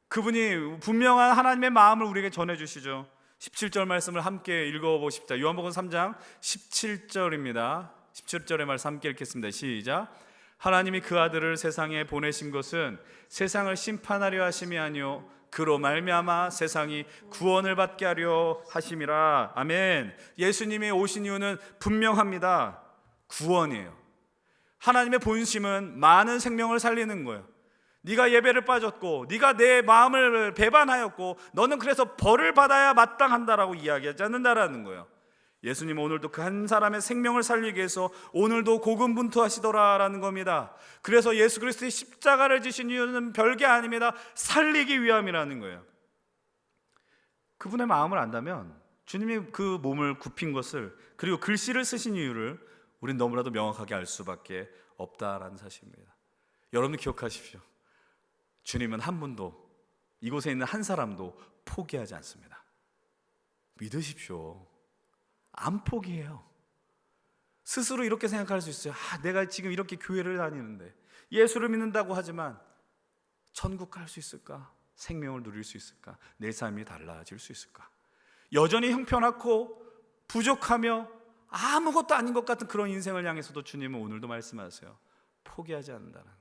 그분이 분명한 하나님의 마음을 우리에게 전해주시죠. 17절 말씀을 함께 읽어보십시다. 요한복음 3장 17절입니다. 17절의 말씀 함께 읽겠습니다. 시작. 하나님이 그 아들을 세상에 보내신 것은 세상을 심판하려 하심이 아니요 그로 말미암아 세상이 구원을 받게 하려 하심이라. 아멘. 예수님이 오신 이유는 분명합니다. 구원이에요. 하나님의 본심은 많은 생명을 살리는 거예요. 네가 예배를 빠졌고 네가 내 마음을 배반하였고 너는 그래서 벌을 받아야 마땅한다라고 이야기하지 않는다라는 거예요. 예수님은 오늘도 그 한 사람의 생명을 살리기 위해서 오늘도 고군분투하시더라라는 겁니다. 그래서 예수 그리스도의 십자가를 지신 이유는 별게 아닙니다. 살리기 위함이라는 거예요. 그분의 마음을 안다면 주님이 그 몸을 굽힌 것을, 그리고 글씨를 쓰신 이유를 우린 너무나도 명확하게 알 수밖에 없다라는 사실입니다. 여러분 기억하십시오. 주님은 한 분도, 이곳에 있는 한 사람도 포기하지 않습니다. 믿으십시오. 안 포기해요. 스스로 이렇게 생각할 수 있어요. 내가 지금 이렇게 교회를 다니는데 예수를 믿는다고 하지만 천국 갈 수 있을까? 생명을 누릴 수 있을까? 내 삶이 달라질 수 있을까? 여전히 형편없고 부족하며 아무것도 아닌 것 같은 그런 인생을 향해서도 주님은 오늘도 말씀하세요. 포기하지 않는다는 것.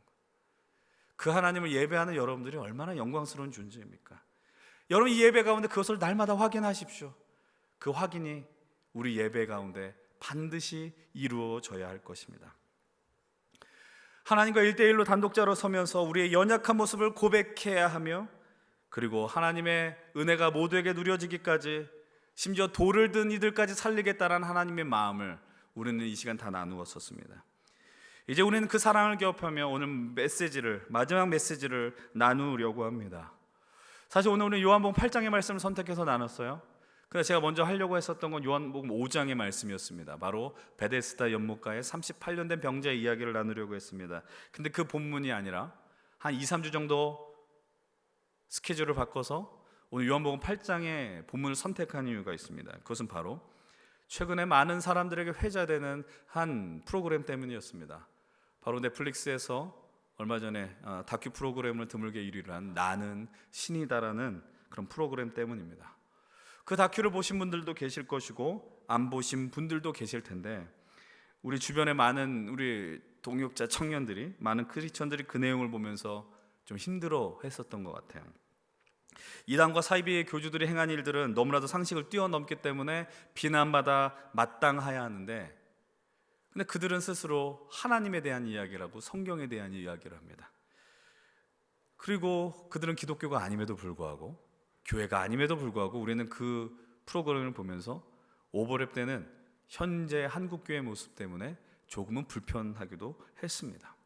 그 하나님을 예배하는 여러분들이 얼마나 영광스러운 존재입니까? 여러분, 이 예배 가운데 그것을 날마다 확인하십시오. 그 확인이 우리 예배 가운데 반드시 이루어져야 할 것입니다. 하나님과 1대1로 단독자로 서면서 우리의 연약한 모습을 고백해야 하며, 그리고 하나님의 은혜가 모두에게 누려지기까지 심지어 돌을 든 이들까지 살리겠다라는 하나님의 마음을 우리는 이 시간 다 나누었었습니다. 이제 우리는 그 사랑을 기억하며 오늘 마지막 메시지를 나누려고 합니다. 사실 오늘 우리는 요한복음 8장의 말씀을 선택해서 나눴어요. 근데 제가 먼저 하려고 했었던 건 요한복음 5장의 말씀이었습니다. 바로 베데스다 연못가의 38년 된 병자의 이야기를 나누려고 했습니다. 근데 그 본문이 아니라 한 2-3주 정도 스케줄을 바꿔서 오늘 요한복음 8장의 본문을 선택한 이유가 있습니다. 그것은 바로 최근에 많은 사람들에게 회자되는 한 프로그램 때문이었습니다. 바로 넷플릭스에서 얼마 전에 다큐 프로그램을 드물게 1위를 한 나는 신이다라는 그런 프로그램 때문입니다. 그 다큐를 보신 분들도 계실 것이고 안 보신 분들도 계실 텐데, 우리 주변에 많은 우리 동역자 청년들이, 많은 크리스천들이 그 내용을 보면서 좀 힘들어 했었던 것 같아요. 이단과 사이비의 교주들이 행한 일들은 너무나도 상식을 뛰어넘기 때문에 비난받아 마땅해야 하는데, 근데 그들은 스스로 하나님에 대한 이야기라고 성경에 대한 이야기를 합니다. 그리고 그들은 기독교가 아님에도 불구하고, 교회가 아님에도 불구하고 우리는 그 프로그램을 보면서 오버랩되는 현재 한국교회 모습 때문에 조금은 불편하기도 했습니다.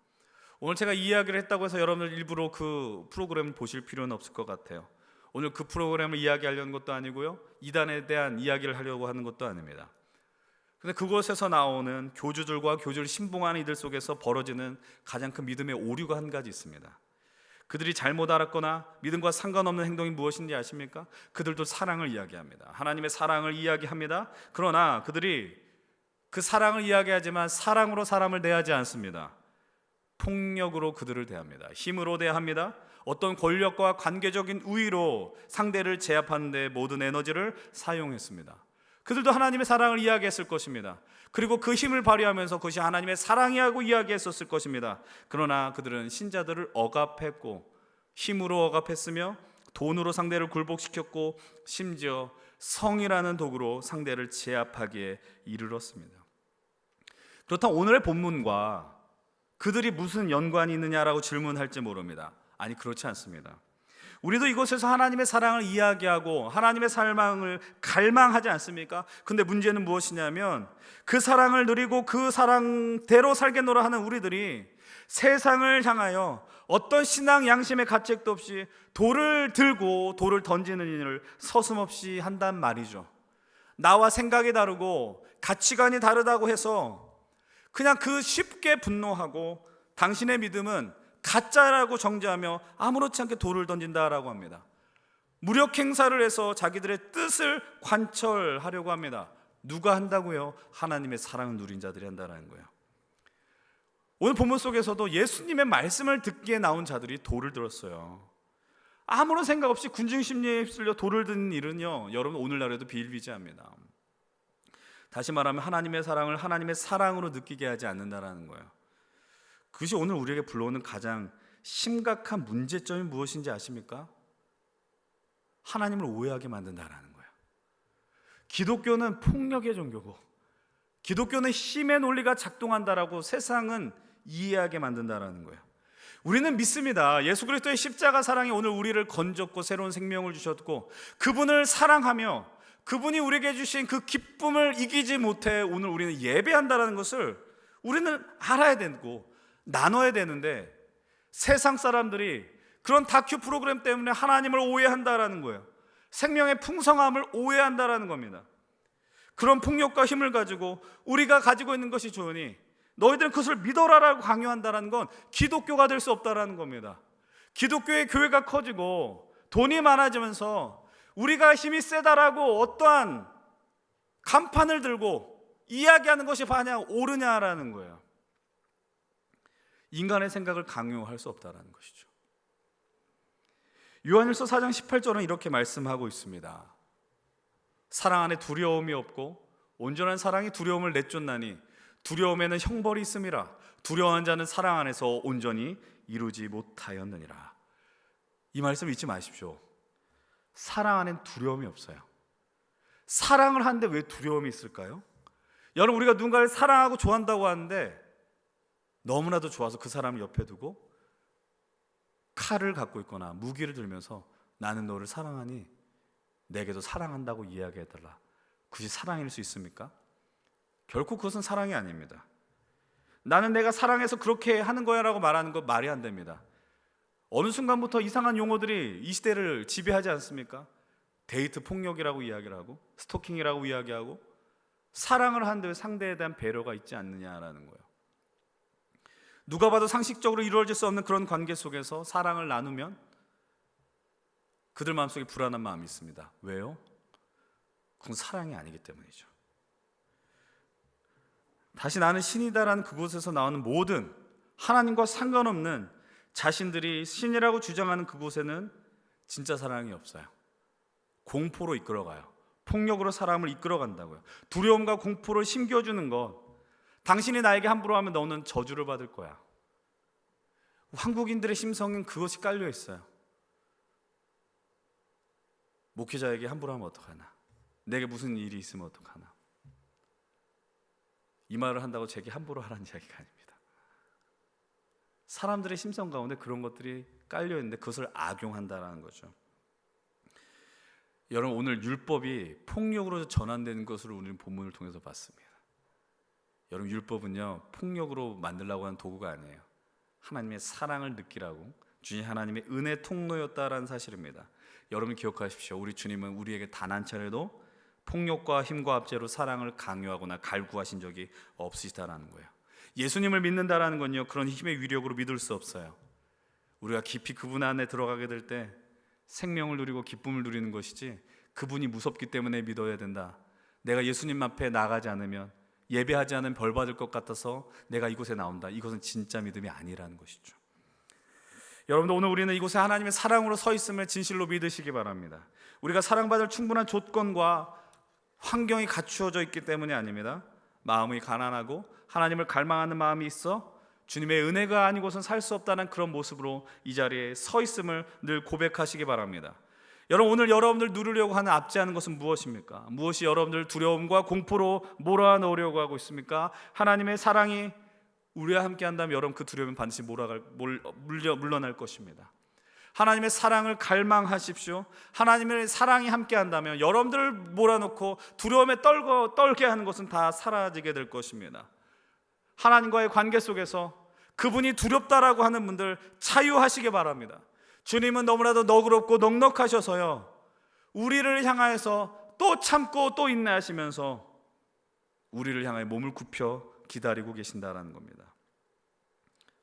오늘 제가 이 이야기를 했다고 해서 여러분들 일부러 그 프로그램을 보실 필요는 없을 것 같아요. 오늘 그 프로그램을 이야기하려는 것도 아니고요, 이단에 대한 이야기를 하려고 하는 것도 아닙니다. 근데 그곳에서 나오는 교주들과 교주를 신봉하는 이들 속에서 벌어지는 가장 큰 믿음의 오류가 한 가지 있습니다. 그들이 잘못 알았거나 믿음과 상관없는 행동이 무엇인지 아십니까? 그들도 사랑을 이야기합니다. 하나님의 사랑을 이야기합니다. 그러나 그들이 그 사랑을 이야기하지만 사랑으로 사람을 대하지 않습니다. 폭력으로 그들을 대합니다. 힘으로 대합니다. 어떤 권력과 관계적인 우위로 상대를 제압하는 데 모든 에너지를 사용했습니다. 그들도 하나님의 사랑을 이야기했을 것입니다. 그리고 그 힘을 발휘하면서 그것이 하나님의 사랑이라고 이야기했었을 것입니다. 그러나 그들은 신자들을 억압했고 힘으로 억압했으며 돈으로 상대를 굴복시켰고 심지어 성이라는 도구로 상대를 제압하기에 이르렀습니다. 그렇다면 오늘의 본문과 그들이 무슨 연관이 있느냐라고 질문할지 모릅니다. 아니, 그렇지 않습니다. 우리도 이곳에서 하나님의 사랑을 이야기하고 하나님의 사랑을 갈망하지 않습니까? 근데 문제는 무엇이냐면 그 사랑을 누리고 그 사랑대로 살겠노라 하는 우리들이 세상을 향하여 어떤 신앙 양심의 가책도 없이 돌을 들고 돌을 던지는 일을 서슴없이 한단 말이죠. 나와 생각이 다르고 가치관이 다르다고 해서 그냥 그 쉽게 분노하고 당신의 믿음은 가짜라고 정죄하며 아무렇지 않게 돌을 던진다라고 합니다. 무력 행사를 해서 자기들의 뜻을 관철하려고 합니다. 누가 한다고요? 하나님의 사랑을 누린 자들이 한다는 거예요. 오늘 본문 속에서도 예수님의 말씀을 듣기에 나온 자들이 돌을 들었어요. 아무런 생각 없이 군중 심리에 휩쓸려 돌을 드는 일은요, 여러분 오늘날에도 비일비재합니다. 다시 말하면 하나님의 사랑을 하나님의 사랑으로 느끼게 하지 않는다라는 거예요. 그것이 오늘 우리에게 불러오는 가장 심각한 문제점이 무엇인지 아십니까? 하나님을 오해하게 만든다라는 거예요. 기독교는 폭력의 종교고 기독교는 힘의 논리가 작동한다라고 세상은 이해하게 만든다라는 거예요. 우리는 믿습니다. 예수 그리스도의 십자가 사랑이 오늘 우리를 건졌고 새로운 생명을 주셨고 그분을 사랑하며 그분이 우리에게 주신 그 기쁨을 이기지 못해 오늘 우리는 예배한다라는 것을 우리는 알아야 되고 나눠야 되는데 세상 사람들이 그런 다큐 프로그램 때문에 하나님을 오해한다라는 거예요. 생명의 풍성함을 오해한다라는 겁니다. 그런 폭력과 힘을 가지고 우리가 가지고 있는 것이 좋으니 너희들은 그것을 믿어라라고 강요한다라는 건 기독교가 될 수 없다라는 겁니다. 기독교의 교회가 커지고 돈이 많아지면서 우리가 힘이 세다라고 어떠한 간판을 들고 이야기하는 것이 마냥 옳으냐라는 거예요. 인간의 생각을 강요할 수 없다라는 것이죠. 요한일서 4장 18절은 이렇게 말씀하고 있습니다. 사랑 안에 두려움이 없고 온전한 사랑이 두려움을 내쫓나니 두려움에는 형벌이 있음이라. 두려워한 자는 사랑 안에서 온전히 이루지 못하였느니라. 이 말씀 잊지 마십시오. 사랑 안엔 두려움이 없어요. 사랑을 하는데 왜 두려움이 있을까요? 여러분, 우리가 누군가를 사랑하고 좋아한다고 하는데 너무나도 좋아서 그 사람을 옆에 두고 칼을 갖고 있거나 무기를 들면서 나는 너를 사랑하니 내게도 사랑한다고 이야기해달라. 그것이 사랑일 수 있습니까? 결코 그것은 사랑이 아닙니다. 나는 내가 사랑해서 그렇게 하는 거야 라고 말하는 거 말이 안 됩니다. 어느 순간부터 이상한 용어들이 이 시대를 지배하지 않습니까? 데이트 폭력이라고 이야기를 하고 스토킹이라고 이야기하고 사랑을 하는데 상대에 대한 배려가 있지 않느냐라는 거예요. 누가 봐도 상식적으로 이루어질 수 없는 그런 관계 속에서 사랑을 나누면 그들 마음속에 불안한 마음이 있습니다. 왜요? 그건 사랑이 아니기 때문이죠. 다시 나는 신이다라는 그곳에서 나오는 모든 하나님과 상관없는 자신들이 신이라고 주장하는 그곳에는 진짜 사랑이 없어요. 공포로 이끌어가요. 폭력으로 사람을 이끌어간다고요. 두려움과 공포를 심겨주는 것. 당신이 나에게 함부로 하면 너는 저주를 받을 거야. 한국인들의 심성은 그것이 깔려 있어요. 목회자에게 함부로 하면 어떡하나? 내게 무슨 일이 있으면 어떡하나? 이 말을 한다고 제게 함부로 하라는 이야기가 아닙니다. 사람들의 심성 가운데 그런 것들이 깔려 있는데 그것을 악용한다라는 거죠. 여러분, 오늘 율법이 폭력으로 전환되는 것을 우리는 본문을 통해서 봤습니다. 여러분, 율법은요 폭력으로 만들려고 하는 도구가 아니에요. 하나님의 사랑을 느끼라고 주님 하나님의 은혜 통로였다라는 사실입니다. 여러분 기억하십시오. 우리 주님은 우리에게 단 한 차례도 폭력과 힘과 압제로 사랑을 강요하거나 갈구하신 적이 없으시다라는 거예요. 예수님을 믿는다라는 건요 그런 힘의 위력으로 믿을 수 없어요. 우리가 깊이 그분 안에 들어가게 될 때 생명을 누리고 기쁨을 누리는 것이지 그분이 무섭기 때문에 믿어야 된다. 내가 예수님 앞에 나가지 않으면 예배하지 않으면 벌 받을 것 같아서 내가 이곳에 나온다. 이것은 진짜 믿음이 아니라는 것이죠. 여러분들, 오늘 우리는 이곳에 하나님의 사랑으로 서 있음을 진실로 믿으시기 바랍니다. 우리가 사랑받을 충분한 조건과 환경이 갖추어져 있기 때문이 아닙니다. 마음이 가난하고 하나님을 갈망하는 마음이 있어 주님의 은혜가 아니고선 살 수 없다는 그런 모습으로 이 자리에 서 있음을 늘 고백하시기 바랍니다. 여러분, 오늘 여러분들 누리려고 하는 압제하는 것은 무엇입니까? 무엇이 여러분들 두려움과 공포로 몰아넣으려고 하고 있습니까? 하나님의 사랑이 우리와 함께 한다면 여러분 그 두려움은 반드시 물러날 것입니다. 하나님의 사랑을 갈망하십시오. 하나님의 사랑이 함께 한다면 여러분들을 몰아넣고 두려움에 떨게 하는 것은 다 사라지게 될 것입니다. 하나님과의 관계 속에서 그분이 두렵다라고 하는 분들 자유하시기 바랍니다. 주님은 너무나도 너그럽고 넉넉하셔서요, 우리를 향하여서 또 참고 또 인내하시면서 우리를 향하여 몸을 굽혀 기다리고 계신다라는 겁니다.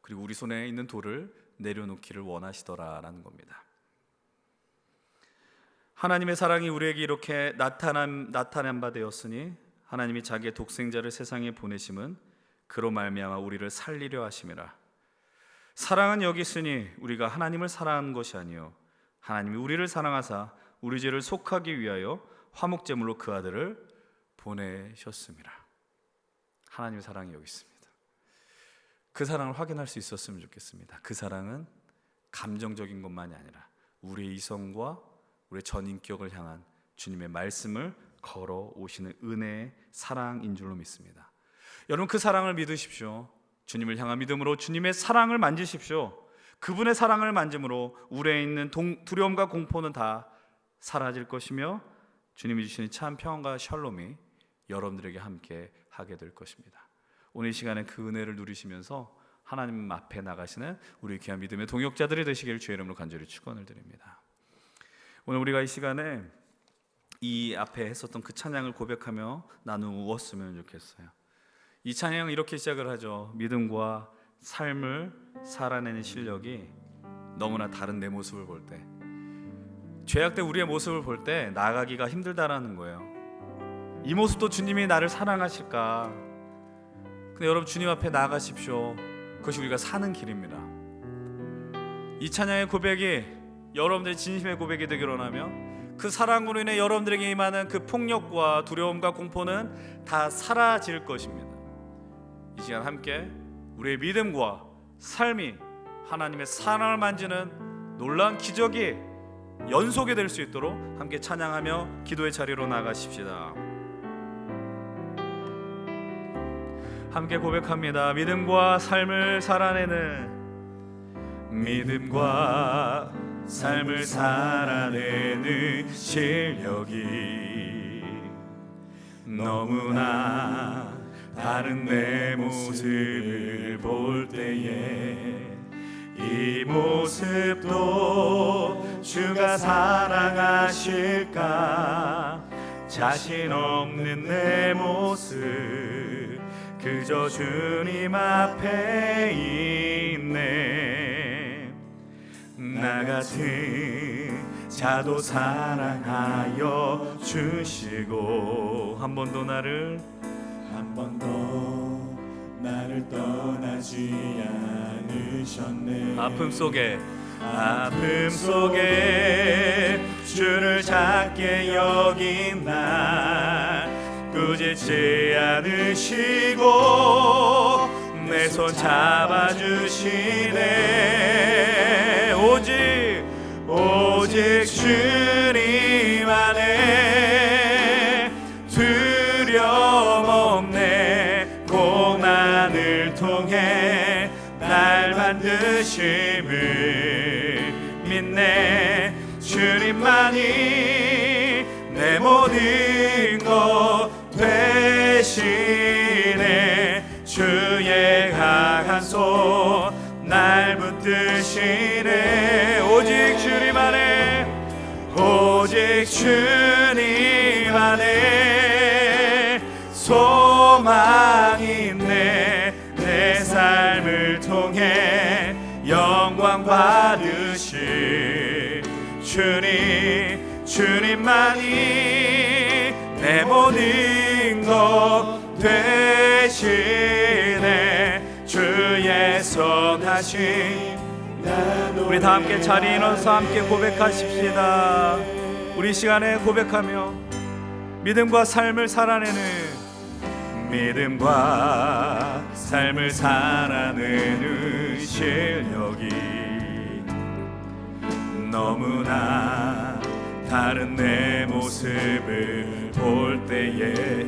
그리고 우리 손에 있는 돌을 내려놓기를 원하시더라라는 겁니다. 하나님의 사랑이 우리에게 이렇게 나타난 바 되었으니 하나님이 자기의 독생자를 세상에 보내심은 그로 말미암아 우리를 살리려 하심이라. 사랑은 여기 있으니 우리가 하나님을 사랑하는 것이 아니요 하나님이 우리를 사랑하사 우리 죄를 속하기 위하여 화목제물로 그 아들을 보내셨습니다. 하나님의 사랑이 여기 있습니다. 그 사랑을 확인할 수 있었으면 좋겠습니다. 그 사랑은 감정적인 것만이 아니라 우리의 이성과 우리의 전인격을 향한 주님의 말씀을 걸어오시는 은혜의 사랑인 줄로 믿습니다. 여러분, 그 사랑을 믿으십시오. 주님을 향한 믿음으로 주님의 사랑을 만지십시오. 그분의 사랑을 만짐으로 우리에 있는 두려움과 공포는 다 사라질 것이며 주님이 주시는 참 평안과 샬롬이 여러분들에게 함께 하게 될 것입니다. 오늘 이 시간에 그 은혜를 누리시면서 하나님 앞에 나가시는 우리 귀한 믿음의 동역자들이 되시기를 주의 이름으로 간절히 축원을 드립니다. 오늘 우리가 이 시간에 이 앞에 했었던 그 찬양을 고백하며 나누었으면 좋겠어요. 이 찬양은 이렇게 시작을 하죠. 믿음과 삶을 살아내는 실력이 너무나 다른 내 모습을 볼 때, 죄악된 우리의 모습을 볼 때 나아가기가 힘들다라는 거예요. 이 모습도 주님이 나를 사랑하실까? 근데 여러분, 주님 앞에 나아가십시오. 그것이 우리가 사는 길입니다. 이 찬양의 고백이 여러분들의 진심의 고백이 되기를 원하며 그 사랑으로 인해 여러분들에게 임하는 그 폭력과 두려움과 공포는 다 사라질 것입니다. 이 시간 함께 우리의 믿음과 삶이 하나님의 사랑을 만지는 놀라운 기적이 연속이 될 수 있도록 함께 찬양하며 기도의 자리로 나가십시다. 함께 고백합니다. 믿음과 삶을 살아내는, 믿음과 삶을 살아내는 실력이 너무나 다른 내 모습을 볼 때에 이 모습도 주가 사랑하실까? 자신 없는 내 모습 그저 주님 앞에 있네. 나 같은 자도 사랑하여 주시고 한 번도 나를 떠나지 않으셨네. 아픔 속에 주를 작게 여긴 날 꾸짖지 않으시고 내 손 잡아주시네. 오직 주님 안에 두려움 없네. 고난을 통해 날 만드심을 믿네. 주님만이 내 모든 것 되시네. 주의 강한 손 날 붙드시네. 오직 주님 안에 소망이 있네. 내 삶을 통해 영광 받으실 주님만이 내 모든 것 되시네. 주의 선하신 우리 다 함께 자리에 일어나서 함께 고백하십시다. 우리 시간에 고백하며 믿음과 삶을 살아내는 믿음과 삶을 살아내는 실력이 너무나 다른 내 모습을 볼 때에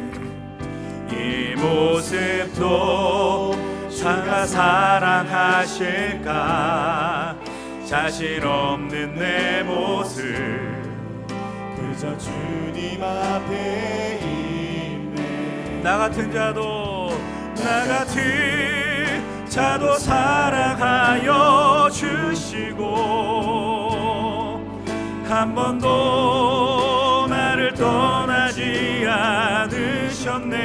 이 모습도 주가 사랑하실까 자신 없는 내 모습 그저 주님 앞에 있네. 나 같은 자도 사랑하여 주시고 한 번도 나를 떠나지 않으셨네.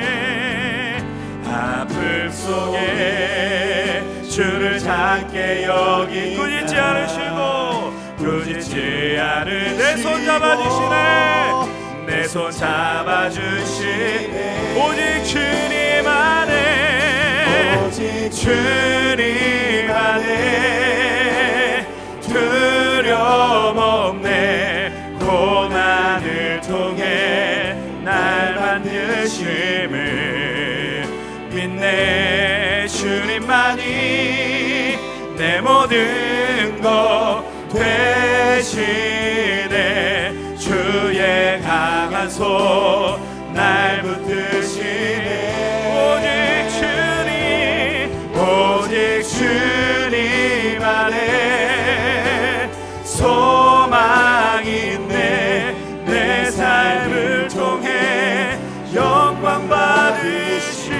아픔 속에 주를 작게 여기 꾸짖지 않을 내 손 잡아주시네. 내 손 잡아주시네. 오직 주님 안에 주님 안에 두려움 없네. 고난을 통해 날 만드심을 믿네. 주님만이 내 모든 것 되시네. 주의 강한 손 날 붙드시네. 오직 주님 안에 소망이 있네. 내 삶을 통해 영광 받으신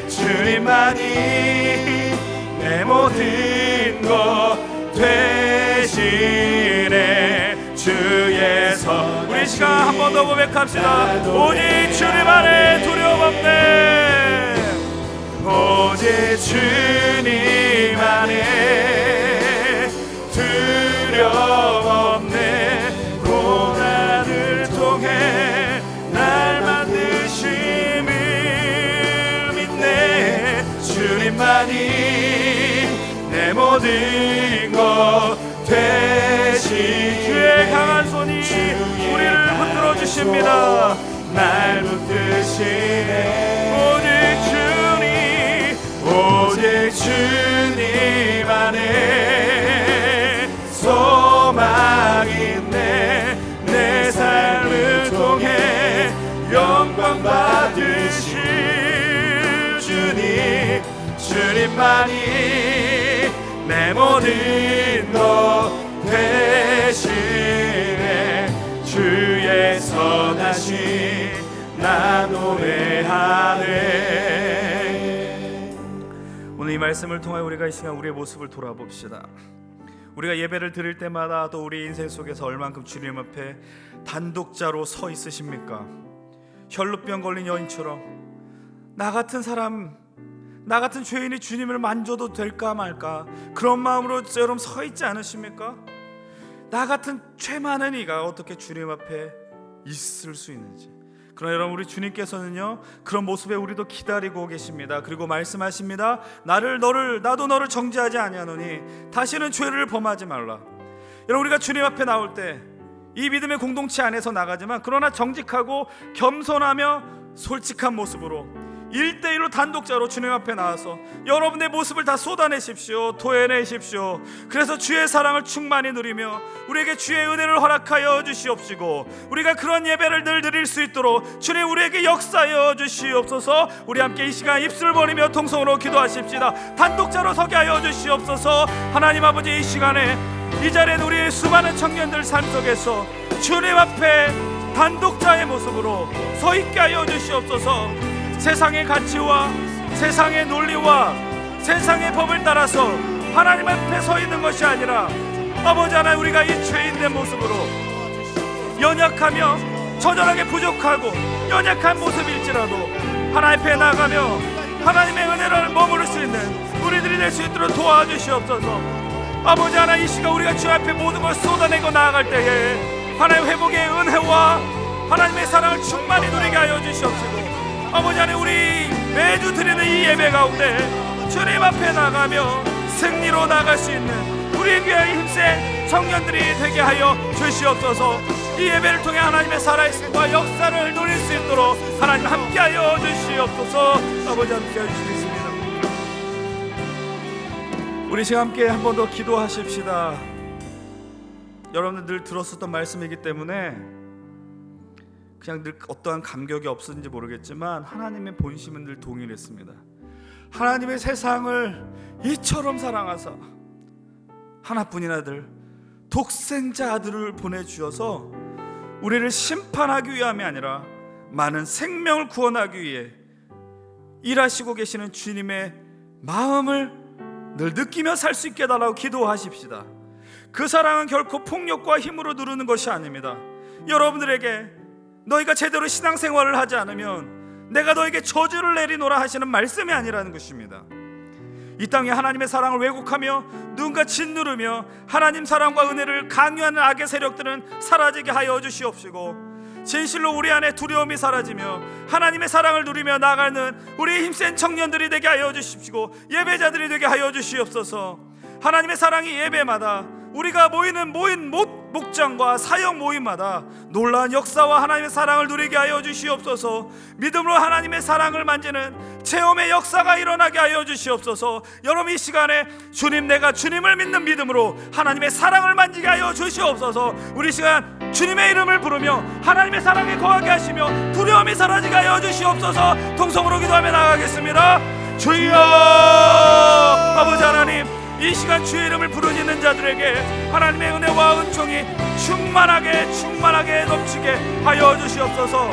주님만이 내 모든 것 되시네. 주의 선 우리 시간 한 번 더 고백합시다. 오직 주님 안에 두려움 없네. 오직 주님 안에 두려움 없네. 고난을 통해 날 만드심을 믿네. 주님만이 내 모든 것 되시. 주의 강한 손이 우리를 붙들어 주십니다. 날 붙드시네. 오직 주님 안에 소망이 있네. 내 삶을 통해 영광 받으신 주님만이 내 모든 것 되시네. 주의 선하심 나 노래하네. 오늘 이 말씀을 통해 우리가 이 시간 우리의 모습을 돌아봅시다. 우리가 예배를 드릴 때마다 또 우리 인생 속에서 얼만큼 주님 앞에 단독자로 서 있으십니까? 혈루병 걸린 여인처럼 나 같은 사람, 나 같은 죄인이 주님을 만져도 될까 말까 그런 마음으로 여러분 서 있지 않으십니까? 나 같은 죄 많은 이가 어떻게 주님 앞에 있을 수 있는지. 그러나 여러분 우리 주님께서는요 그런 모습에 우리도 기다리고 계십니다. 그리고 말씀하십니다. 나도 너를 정죄하지 아니하노니 다시는 죄를 범하지 말라. 여러분 우리가 주님 앞에 나올 때 이 믿음의 공동체 안에서 나가지만 그러나 정직하고 겸손하며 솔직한 모습으로 1대1로 단독자로 주님 앞에 나와서 여러분의 모습을 다 쏟아내십시오. 토해내십시오. 그래서 주의 사랑을 충만히 누리며 우리에게 주의 은혜를 허락하여 주시옵시고 우리가 그런 예배를 늘 드릴 수 있도록 주님 우리에게 역사하여 주시옵소서. 우리 함께 이 시간 입술을 벌리며 통성으로 기도하십시다. 단독자로 서게 하여 주시옵소서. 하나님 아버지 이 시간에 이 자리에 우리의 수많은 청년들 삶 속에서 주님 앞에 단독자의 모습으로 서 있게 하여 주시옵소서. 세상의 가치와 세상의 논리와 세상의 법을 따라서 하나님 앞에 서 있는 것이 아니라 아버지 하나님 우리가 이 죄인된 모습으로 연약하며 처절하게 부족하고 연약한 모습일지라도 하나님 앞에 나가며 하나님의 은혜를 머무를 수 있는 우리들이 될 수 있도록 도와주시옵소서. 아버지 하나님 이 시간 우리가 주 앞에 모든 걸 쏟아내고 나아갈 때에 하나님 회복의 은혜와 하나님의 사랑을 충만히 누리게 하여 주시옵시고 아버지 하나님 우리 매주 드리는 이 예배 가운데 주님 앞에 나가며 승리로 나갈 수 있는 우리 교회의 힘센 청년들이 되게 하여 주시옵소서. 이 예배를 통해 하나님의 살아있음과 역사를 누릴 수 있도록 하나님 함께하여 주시옵소서. 아버지 함께하여 주시겠습니다. 우리 시간 함께 한 번 더 기도하십시다. 여러분들 늘 들었었던 말씀이기 때문에 그냥 늘 어떠한 감격이 없었는지 모르겠지만 하나님의 본심은 늘 동일했습니다. 하나님의 세상을 이처럼 사랑하사 하나뿐인 아들 독생자 아들을 보내주셔서 우리를 심판하기 위함이 아니라 많은 생명을 구원하기 위해 일하시고 계시는 주님의 마음을 늘 느끼며 살 수 있게 해달라고 기도하십시다. 그 사랑은 결코 폭력과 힘으로 누르는 것이 아닙니다. 여러분들에게 너희가 제대로 신앙생활을 하지 않으면 내가 너에게 저주를 내리노라 하시는 말씀이 아니라는 것입니다. 이 땅에 하나님의 사랑을 왜곡하며 누군가 짓누르며 하나님 사랑과 은혜를 강요하는 악의 세력들은 사라지게 하여 주시옵시고, 진실로 우리 안에 두려움이 사라지며 하나님의 사랑을 누리며 나아가는 우리 힘센 청년들이 되게 하여 주십시고 예배자들이 되게 하여 주시옵소서. 하나님의 사랑이 예배마다 우리가 모이는 목장과 사역 모임마다 놀라운 역사와 하나님의 사랑을 누리게 하여 주시옵소서. 믿음으로 하나님의 사랑을 만지는 체험의 역사가 일어나게 하여 주시옵소서. 여러분 이 시간에 주님, 내가 주님을 믿는 믿음으로 하나님의 사랑을 만지게 하여 주시옵소서. 우리 시간 주님의 이름을 부르며 하나님의 사랑에 거하게 하시며 두려움이 사라지게 하여 주시옵소서. 통성으로 기도하며 나가겠습니다. 주여, 아버지 하나님, 이 시간 주의 이름을 부르짖는 자들에게 하나님의 은혜와 은총이 충만하게 넘치게 하여 주시옵소서.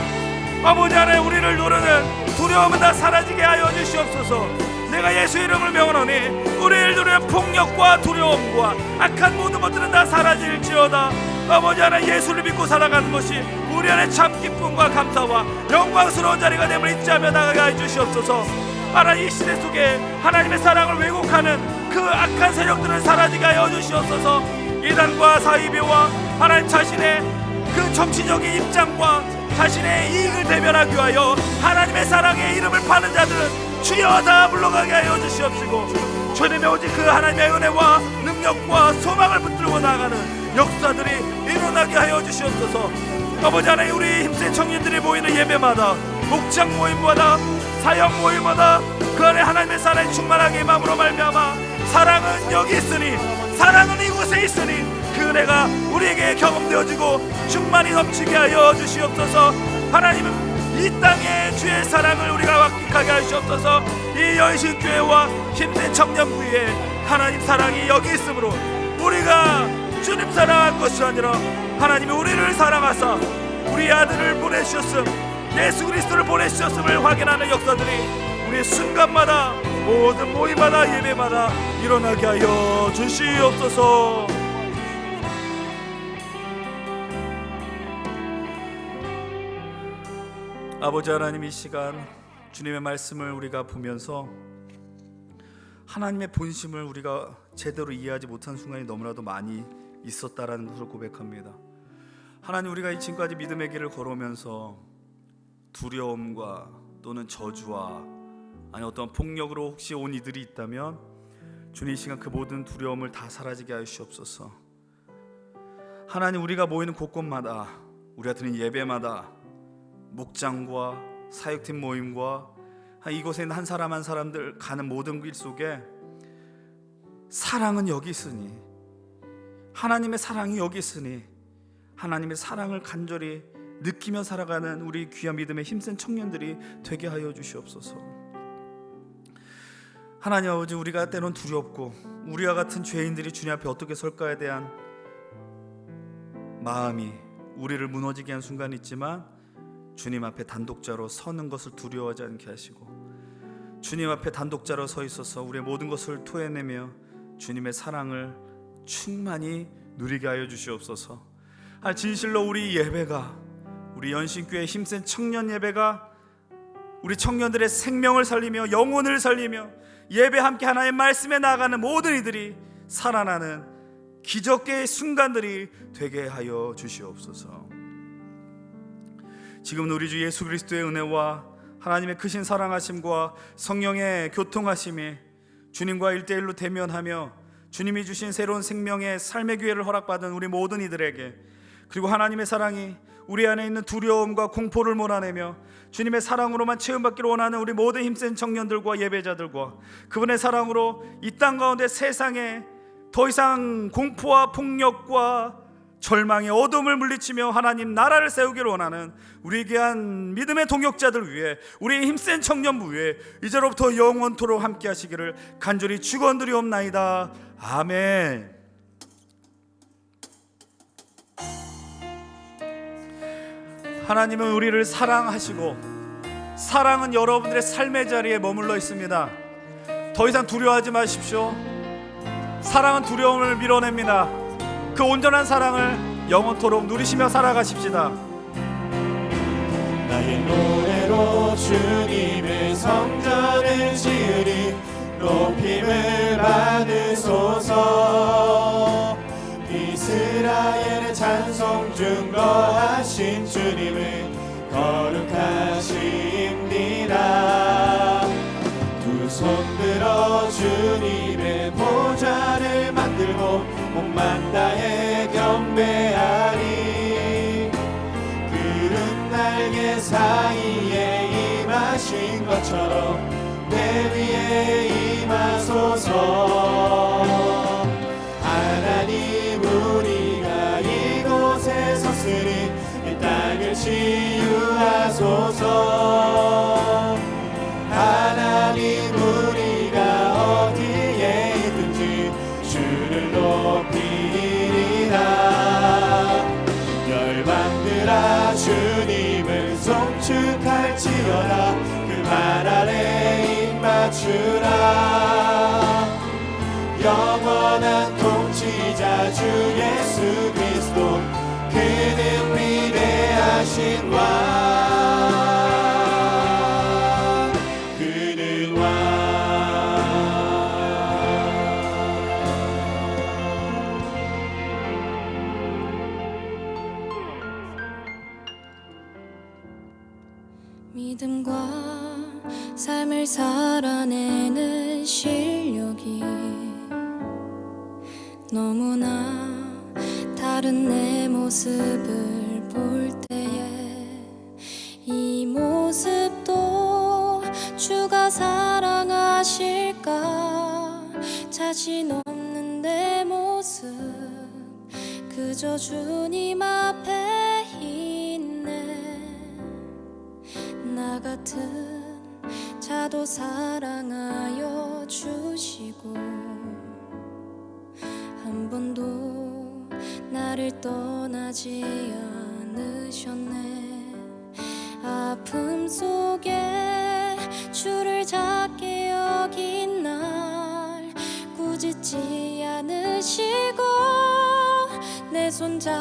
아버지 하나님, 우리를 누르는 두려움은 다 사라지게 하여 주시옵소서. 내가 예수 이름을 명하노니 우리를 누르는 폭력과 두려움과 악한 모든 것들은 다 사라질지어다. 아버지 하나님, 예수를 믿고 살아가는 것이 우리 안에 참 기쁨과 감사와 영광스러운 자리가 됨을 잊지 않으며 나가게 하여 주시옵소서. 하나님, 이 시대 속에 하나님의 사랑을 왜곡하는 그 악한 세력들을 사라지게 하여 주시옵소서. 이단과 사이비와 하나님 자신의 그 정치적인 입장과 자신의 이익을 대변하기 위하여 하나님의 사랑의 이름을 파는 자들은 주여 다 물러가게 하여 주시옵시고, 주님의 오직 그 하나님의 은혜와 능력과 소망을 붙들고 나아가는 역사들이 일어나게 하여 주시옵소서. 아버지 하나님, 우리 힘센 청년들이 모이는 예배마다, 목장 모임마다, 사역 모임마다 그 안에 하나님의 사랑이 충만하게 마음으로 말미암아 사랑은 여기 있으니, 사랑은 이곳에 있으니 그 은혜가 우리에게 경험되어지고 충만히 넘치게 하여 주시옵소서. 하나님은 이 땅에 주의 사랑을 우리가 확증하게 하시옵소서. 이 여인신교회와 힘든 청년부에 하나님 사랑이 여기 있으므로 우리가 주님 사랑할 것이 아니라 하나님이 우리를 사랑하사 우리 아들을 보내주셨음, 예수 그리스도를 보내주셨음을 확인하는 역사들이 우리 순간마다 모든 모임마다 예배마다 일어나게 하여 주시옵소서. 아버지 하나님, 이 시간 주님의 말씀을 우리가 보면서 하나님의 본심을 우리가 제대로 이해하지 못한 순간이 너무나도 많이 있었다라는 것을 고백합니다. 하나님, 우리가 지금까지 믿음의 길을 걸어오면서 두려움과 또는 저주와 아니 어떤 폭력으로 혹시 온 이들이 있다면 주님, 이 시간 그 모든 두려움을 다 사라지게 하여 주시옵소서. 하나님, 우리가 모이는 곳곳마다, 우리가 드리는 예배마다, 목장과 사역팀 모임과 이곳에 있는 한 사람 한 사람들 가는 모든 길 속에 사랑은 여기 있으니, 하나님의 사랑이 여기 있으니 하나님의 사랑을 간절히 느끼며 살아가는 우리 귀한 믿음의 힘센 청년들이 되게 하여 주시옵소서. 하나님 아버지, 우리가 때론 두렵고 우리와 같은 죄인들이 주님 앞에 어떻게 설까에 대한 마음이 우리를 무너지게 한 순간이 있지만 주님 앞에 단독자로 서는 것을 두려워하지 않게 하시고 주님 앞에 단독자로 서 있어서 우리의 모든 것을 토해내며 주님의 사랑을 충만히 누리게 하여 주시옵소서. 진실로 우리 예배가, 우리 연신교회 힘센 청년 예배가 우리 청년들의 생명을 살리며 영혼을 살리며 예배 함께 하나의 말씀에 나아가는 모든 이들이 살아나는 기적의 순간들이 되게 하여 주시옵소서. 지금 우리 주 예수 그리스도의 은혜와 하나님의 크신 사랑하심과 성령의 교통하심이 주님과 1대1로 대면하며 주님이 주신 새로운 생명의 삶의 기회를 허락받은 우리 모든 이들에게 그리고 하나님의 사랑이 우리 안에 있는 두려움과 공포를 몰아내며 주님의 사랑으로만 체험받기를 원하는 우리 모든 힘센 청년들과 예배자들과 그분의 사랑으로 이 땅 가운데 세상에 더 이상 공포와 폭력과 절망의 어둠을 물리치며 하나님 나라를 세우기를 원하는 우리 귀한 믿음의 동역자들 위해, 우리의 힘센 청년부 위해 이제로부터 영원토록 함께 하시기를 간절히 축원드리옵나이다. 아멘. 하나님은 우리를 사랑하시고 사랑은 여러분들의 삶의 자리에 머물러 있습니다. 더 이상 두려워하지 마십시오. 사랑은 두려움을 밀어냅니다. 그 온전한 사랑을 영원토록 누리시며 살아가십시다. 나의 노래로 주님의 성전을 지으리 높임을 받으소서. 이스라엘의 찬송 증거하신 주님은 거룩하십니다. 두 손 들어 주님의 보좌를 만들고 몸만 다해 경배하리. 그른 날개 사이에 임하신 것처럼 내 위에 임하소서. 하나님 우리가 이곳에 섰으니 이 땅을 치유하소서. 하나님 우리가 어디에 있든지 주를 높이리라. 열방들아 주님을 송축할지어다. 그 발 아래 입 맞추라. 영원한 통치자 주 예수 그리스도 그는 위대하신 왕. 그는 왕. 믿음과 삶을 살아내는 실력이 너무나 다른 내 모습을 볼 때에 이 모습도 주가 사랑하실까. 자신 없는 내 모습 그저 주님 앞에 있네. 나 같은 자도 사랑하여 주시고 한 번도 나를 떠나지 않으셨네. 아픔 속에 주를 작게 여긴 날 꾸짖지 않으시고 내 손 잡